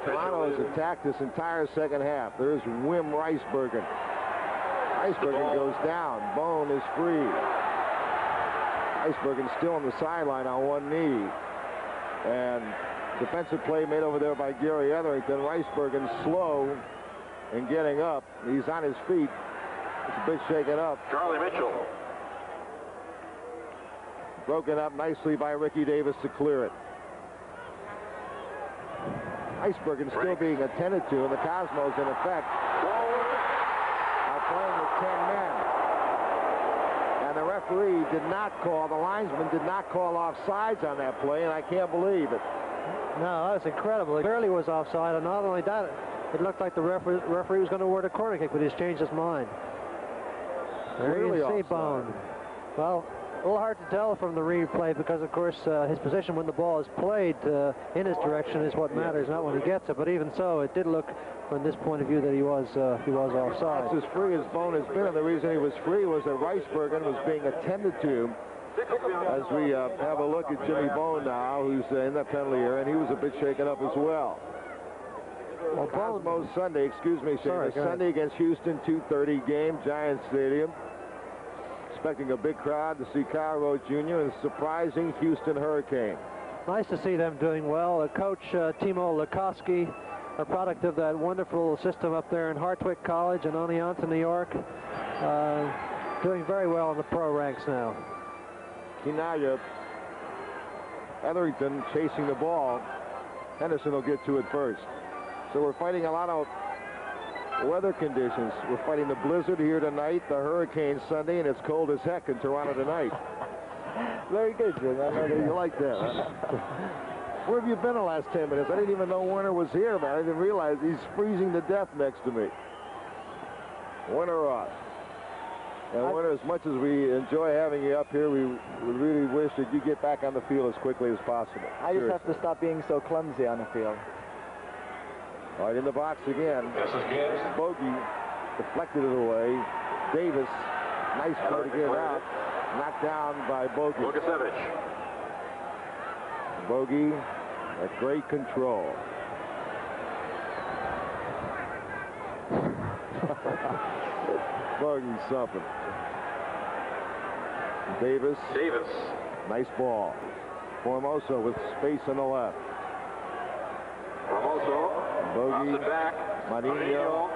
Toronto has attacked this entire second half. There's Wim Rijsbergen. Rijsbergen goes down. Bone is free. Rijsbergen still on the sideline on one knee. And defensive play made over there by Gary Etherington. Rijsbergen slow in getting up. He's on his feet. It's a bit shaken up. Charlie Mitchell. Broken up nicely by Ricky Davis to clear it. Rijsbergen still being attended to, and the Cosmos, in effect, are playing with 10 men. And the referee did not call, the linesman did not call offsides on that play, and I can't believe it. No, that's incredible. It clearly was offside, and not only that, it looked like the referee was going to award a corner kick, but he's changed his mind. There Clearly you see offside. Bone. Well, a little hard to tell from the replay because, of course, his position when the ball is played in his direction is what matters, not when he gets it. But even so, it did look, from this point of view, that he was offside. That's as free as Bone has been, and the reason he was free was that Rijsbergen was being attended to. As we have a look at Jimmy Bone now, who's in the penalty area, and he was a bit shaken up as well. Well, Cosmos Sunday, excuse me, Seamus, Sunday against Houston, 2:30 game, Giants Stadium. Expecting a big crowd to see Kyle Rowe Jr. and surprising Houston Hurricane. Nice to see them doing well. Coach Timo Lukoski, a product of that wonderful system up there in Hartwick College in Oneonta, New York, doing very well in the pro ranks now. Kinaya, Etherington chasing the ball. Henderson will get to it first. So we're fighting a lot of weather conditions. We're fighting the blizzard here tonight, the hurricane Sunday, and it's cold as heck in Toronto tonight. Very good, Jim. I know that You like that, huh? Where have you been the last 10 minutes? I didn't even know Werner was here, man. I didn't realize he's freezing to death next to me. Werner off. And Werner, as much as we enjoy having you up here, we really wish that you get back on the field as quickly as possible. I just have to stop being so clumsy on the field. All right, in the box again. Bogey deflected it away. Davis, nice play to get out. Knocked down by Bogey. Bogicevic. Bogey at great control. Bogey's something. Davis. Nice ball. Formoso with space on the left. Formoso. Bogey. Back. Marinho.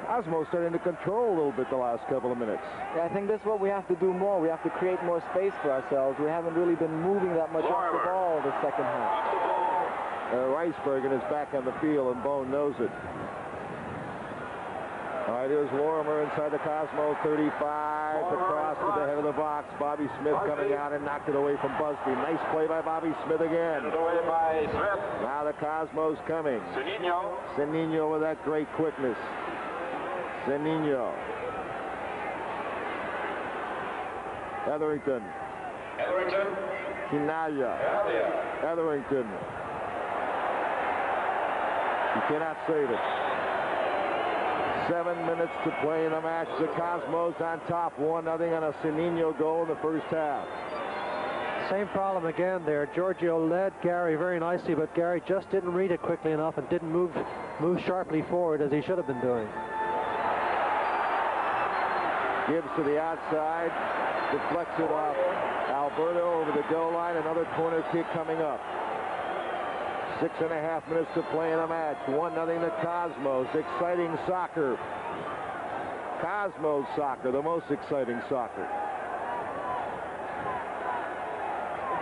Cosmos starting to control a little bit the last couple of minutes. Yeah, I think that's what we have to do more. We have to create more space for ourselves. We haven't really been moving that much off the ball the second half. Rijsbergen is back on the field, and Bone knows it. All right, here's Lorimer inside the Cosmo 35. The cross to the head of the box. Bobby Smith coming out and knocked it away from Busby. Nice play by Bobby Smith again. Away by Smith. Now the Cosmos coming. Seninho with that great quickness. Seninho. Etherington. Kinaya. Etherington. You cannot save it. 7 minutes to play in the match. The Cosmos on top, 1-0 on a Seninho goal in the first half. Same problem again there. Giorgio led Gary very nicely, but Gary just didn't read it quickly enough and didn't move sharply forward as he should have been doing. Gibbs to the outside, deflects it off Alberto over the goal line. Another corner kick coming up. 6.5 minutes to play in the match. 1-0 the Cosmos. Exciting soccer. Cosmos soccer, the most exciting soccer.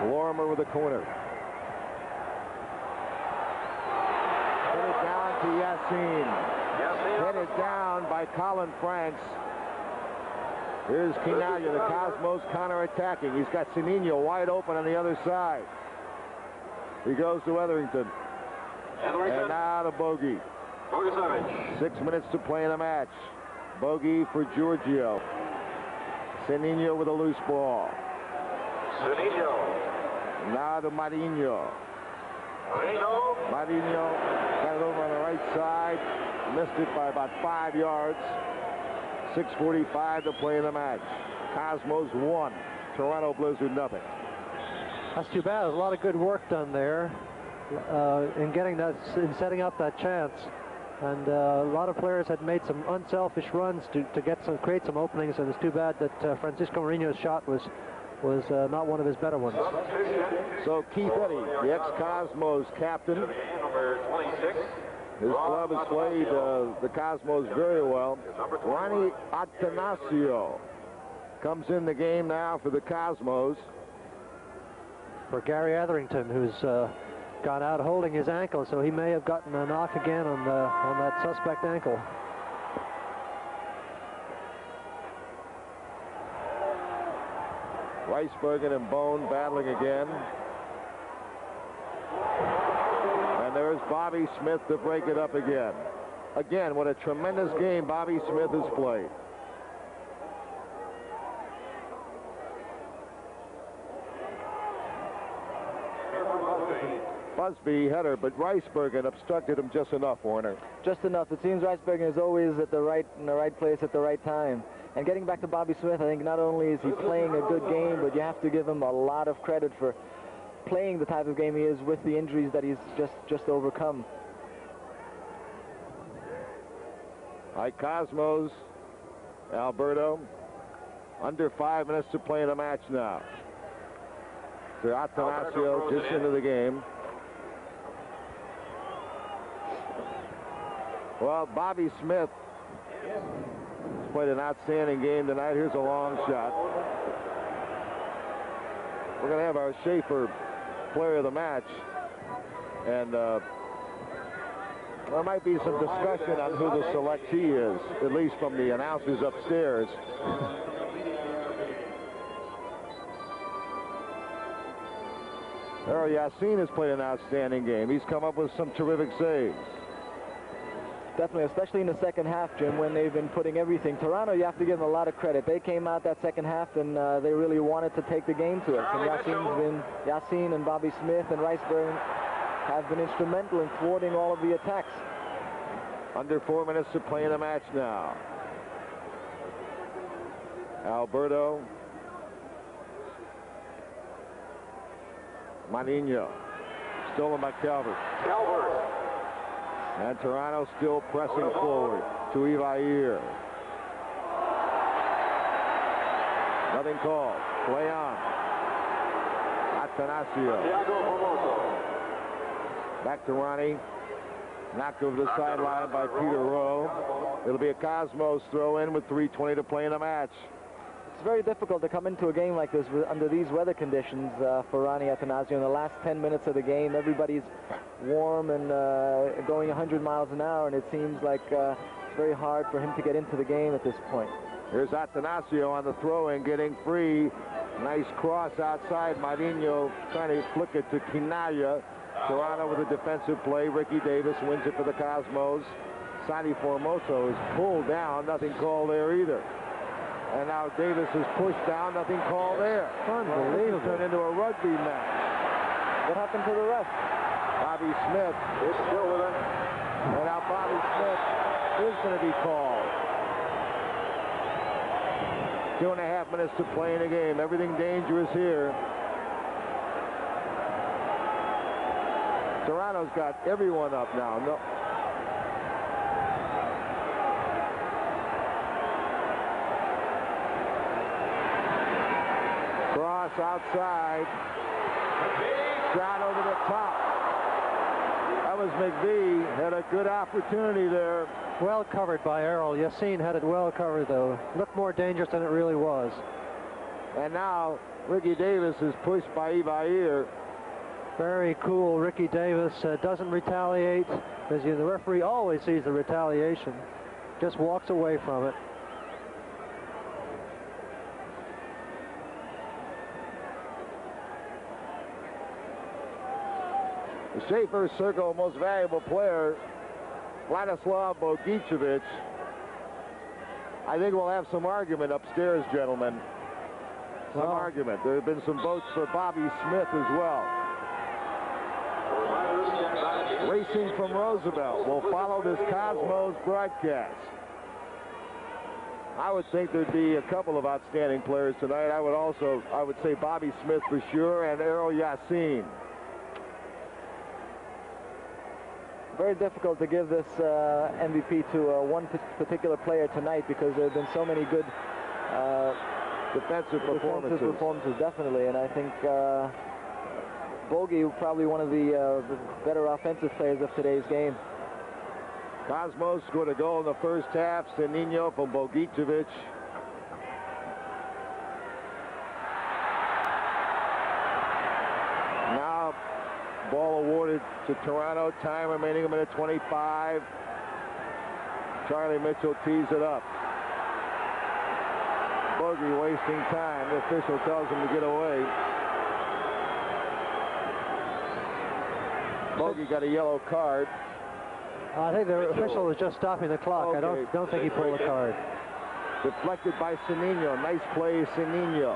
Lorimer with the corner. Headed down to Yassin. Headed down by Colin Franks. Here's Kinaya, the Cosmos counter-attacking. He's got Seninho wide open on the other side. He goes to Etherington. And now to Bogey. 6 minutes to play in the match. Bogey for Giorgio. Seninho with a loose ball. Now to Marinho. Marinho got it over on the right side. Missed it by about 5 yards. 6:45 to play in the match. Cosmos 1. Toronto Blizzard nothing. That's too bad. There's a lot of good work done there in setting up that chance. And a lot of players had made some unselfish runs to create some openings, and it's too bad that Francisco Mourinho's shot was not one of his better ones. So Keith Eddy, the ex-Cosmos captain, Number 26. his club has played the Cosmos very well. Ronnie Atanasio comes in the game now for the Cosmos. For Gary Etherington, who's gone out holding his ankle, so he may have gotten a knock again on that suspect ankle. Rijsbergen and Bone battling again. And there's Bobby Smith to break it up again. Again, what a tremendous game Bobby Smith has played. Busby header, but Rijsbergen obstructed him just enough, Warner. Just enough. It seems Rijsbergen is always in the right place at the right time. And getting back to Bobby Smith, I think not only is he playing a good game, but you have to give him a lot of credit for playing the type of game he is with the injuries that he's just overcome. All right, Cosmos, Alberto, under 5 minutes to play in the match now. to Atanasio, just into the game. Well, Bobby Smith played an outstanding game tonight. Here's a long shot. We're going to have our Schaefer player of the match. And there might be some discussion on who the selectee is, at least from the announcers upstairs. Errol Yassin has played an outstanding game. He's come up with some terrific saves. Definitely, especially in the second half, Jim, when they've been putting everything. Toronto, you have to give them a lot of credit. They came out that second half and they really wanted to take the game to us. And Yassin and Bobby Smith and Rijsbergen have been instrumental in thwarting all of the attacks. Under 4 minutes to play in the match now. Alberto. Maninho. Stolen by Calvert. And Toronto still pressing forward to Ivair. Nothing called. Play on. Atanasio. Back to Ronnie. Knocked over the sideline by Peter Rowe. It'll be a Cosmos throw in with 3:20 to play in the match. It's very difficult to come into a game like this under these weather conditions for Ronnie Atanasio. In the last 10 minutes of the game, everybody's warm and going 100 miles an hour, and it seems like it's very hard for him to get into the game at this point. Here's Atanasio on the throw-in, getting free. Nice cross outside. Marinho trying to flick it to Quinaya. Toronto with a defensive play. Ricky Davis wins it for the Cosmos. Santi Formoso is pulled down. Nothing called there either. And now Davis is pushed down. Nothing called there. Unbelievable. Turned into a rugby match. What happened to the ref? Bobby Smith is still with it. And now Bobby Smith is going to be called. 2.5 minutes to play in the game. Everything dangerous here. Toronto's got everyone up now. No. Cross outside. Shot over the top. That was McVie. Had a good opportunity there. Well covered by Errol. Yassin had it well covered, though. Looked more dangerous than it really was. And now Ricky Davis is pushed by Ivair. Very cool. Ricky Davis doesn't retaliate. As the referee always sees the retaliation. Just walks away from it. The Schaefer Circle most valuable player, VLADISLAV BOGICEVIC. I think we'll have some argument upstairs, gentlemen. Some argument. There have been some votes for Bobby Smith as well. Racing from Roosevelt will follow this Cosmos broadcast. I would think there'd be a couple of outstanding players tonight. I would say Bobby Smith for sure, and Errol Yassin. Very difficult to give this MVP to one particular player tonight because there have been so many good defensive performances, definitely, and I think Bogey probably one of the better offensive players of today's game. Cosmos scored a goal in the first half. Seninho from Bogicevic. Now ball awarded to Toronto. Time remaining a minute 25. Charlie Mitchell tees it up. Bogey wasting time. The official tells him to get away. Bogey got a yellow card. I think the official was just stopping the clock. Okay. I don't think he pulled a card. Deflected by Seninho. Nice play, Seninho.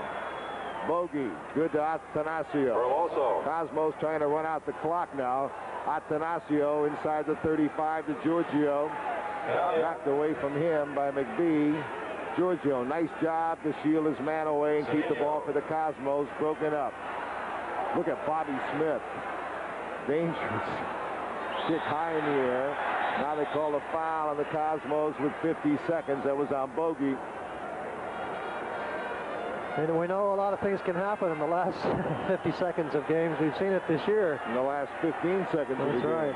Bogey, good to Atanasio. Cosmos trying to run out the clock now. Atanasio inside the 35 to Giorgio. Knocked away from him by McVie. Giorgio, nice job to shield his man away and keep the ball for the Cosmos. Broken up. Look at Bobby Smith. Dangerous. Kick high in the air. Now they call a foul on the Cosmos with 50 seconds. That was on Bogey. And we know a lot of things can happen in the last 50 seconds of games. We've seen it this year. In the last 15 seconds of the That's game. right.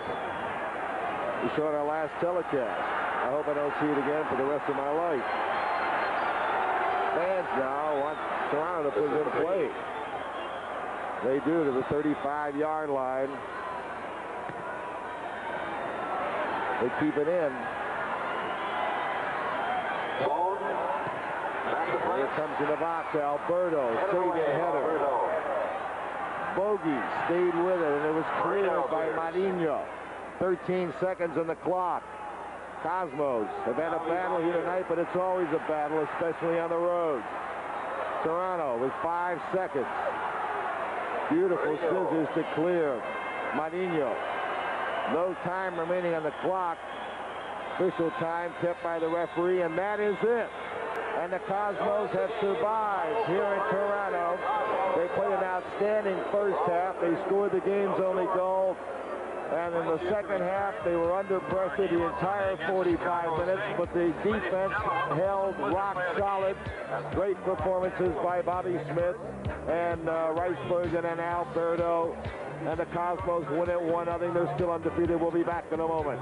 We saw it our last telecast. I hope I don't see it again for the rest of my life. Fans now want Toronto to put it in play. They do to the 35-yard line. They keep it in. Here comes in the box, Alberto, saving header. Bogey stayed with it, and it was cleared by Marinho. 13 seconds on the clock. Cosmos have had a battle here tonight, but it's always a battle, especially on the road. Toronto with 5 seconds. Beautiful scissors to clear. Marinho. No time remaining on the clock. Official time kept by the referee, and that is it. And the Cosmos have survived here in Toronto. They played an outstanding first half. They scored the game's only goal. And in the second half, they were under pressure the entire 45 minutes, but the defense held rock solid. Great performances by Bobby Smith and Rijsbergen and Alberto. And the Cosmos win it 1-0. They're still undefeated. We'll be back in a moment.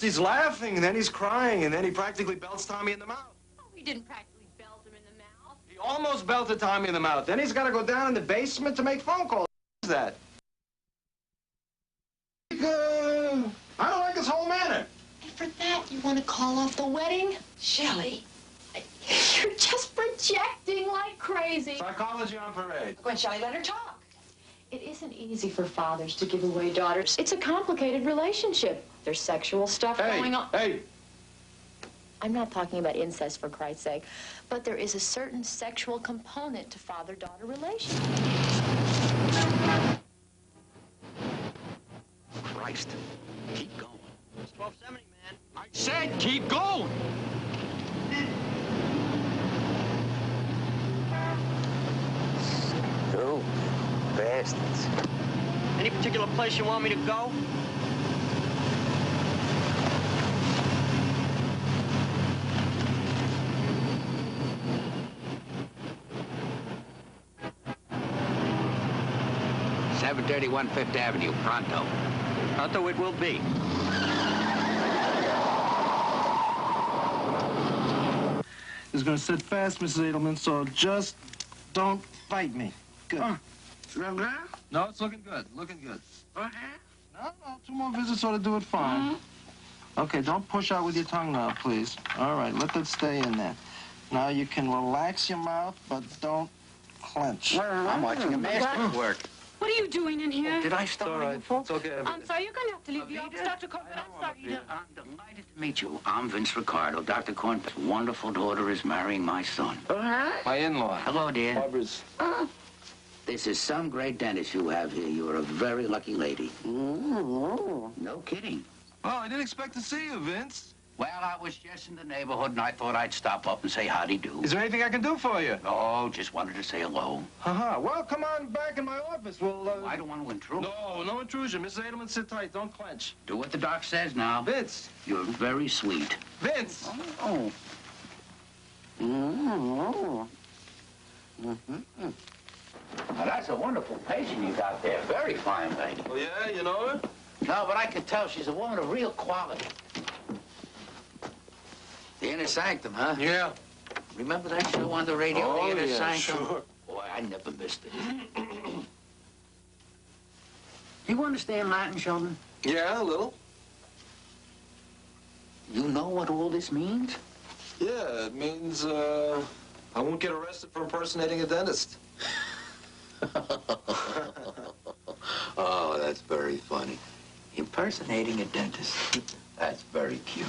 He's laughing, and then he's crying, and then he practically belts Tommy in the mouth. Oh, he didn't practically belt him in the mouth. He almost belted Tommy in the mouth. Then he's got to go down in the basement to make phone calls. What is that? I don't like his whole manner. And for that, you want to call off the wedding? Shelley, you're just projecting like crazy. Psychology on parade. When Shelley, let her talk. It isn't easy for fathers to give away daughters. It's a complicated relationship. There's sexual stuff going on. Hey! I'm not talking about incest, for Christ's sake, but there is a certain sexual component to father-daughter relations. Christ. Keep going. It's 1270, man. I said keep going! Oh, bastards. Any particular place you want me to go? .731 Fifth Avenue, pronto. Pronto it will be. It's going to sit fast, Mrs. Edelman, so just don't fight me. Good. No, it's looking good. Looking good. No, 2 more visits ought to do it fine. Okay, don't push out with your tongue now, please. All right, let that stay in there. Now you can relax your mouth, but don't clench. I'm watching a master work. What are you doing in here? Did I start you folks? It's okay. I'm sorry, you're going to have to leave the office, Dr. Corbett. I'm sorry. I'm delighted to meet you. I'm Vince Ricardo. Dr. Corn's wonderful daughter is marrying my son. My in-law. Hello, dear. Barbara's. This is some great dentist you have here. You're a very lucky lady. No kidding. Oh, I didn't expect to see you, Vince. Well, I was just in the neighborhood, and I thought I'd stop up and say howdy-do. Is there anything I can do for you? Oh, just wanted to say hello. Well, come on back in my office. We'll, I don't want to intrude. No intrusion. Mrs. Edelman, sit tight. Don't clench. Do what the doc says now. Vince. You're very sweet. Vince. Oh. Now, that's a wonderful patient you got there. Very fine lady. Oh, yeah? You know her? No, but I can tell she's a woman of real quality. The Inner Sanctum, huh? Yeah. Remember that show on the radio, Oh, The Inner yeah, Sanctum? sure. Boy, I never missed it. You understand Latin, Sheldon? Yeah, a little. You know what all this means? Yeah, it means, I won't get arrested for impersonating a dentist. Oh, that's very funny. Impersonating a dentist. That's very cute.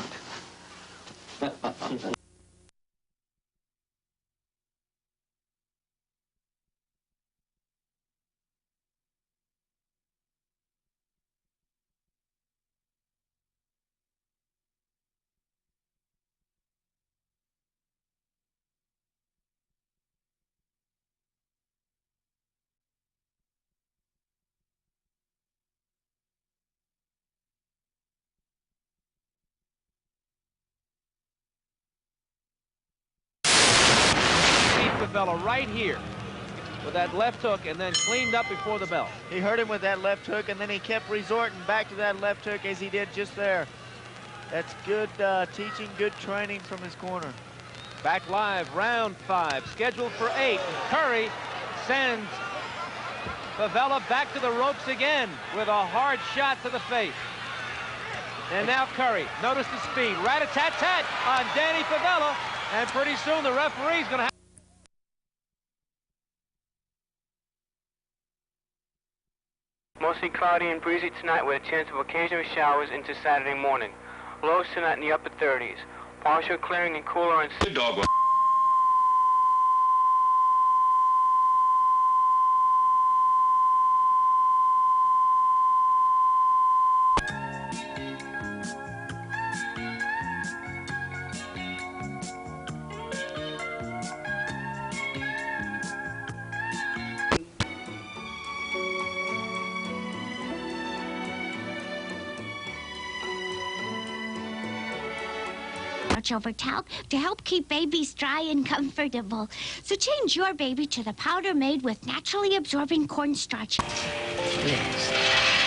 The fella right here with that left hook and then cleaned up before the bell. He hurt him with that left hook, and then he kept resorting back to that left hook as he did just there. That's good teaching, good training from his corner. Back live, round 5, scheduled for 8. Curry sends Favela back to the ropes again with a hard shot to the face. And now Curry, notice the speed, rat-a-tat-tat on Danny Favela, and pretty soon the referee's going to have Mostly cloudy and breezy tonight with a chance of occasional showers into Saturday morning. Lows tonight in the upper 30s. Partial clearing and cooler on... Dog. Over talc to help keep babies dry and comfortable. So change your baby to the powder made with naturally absorbing cornstarch. Yes.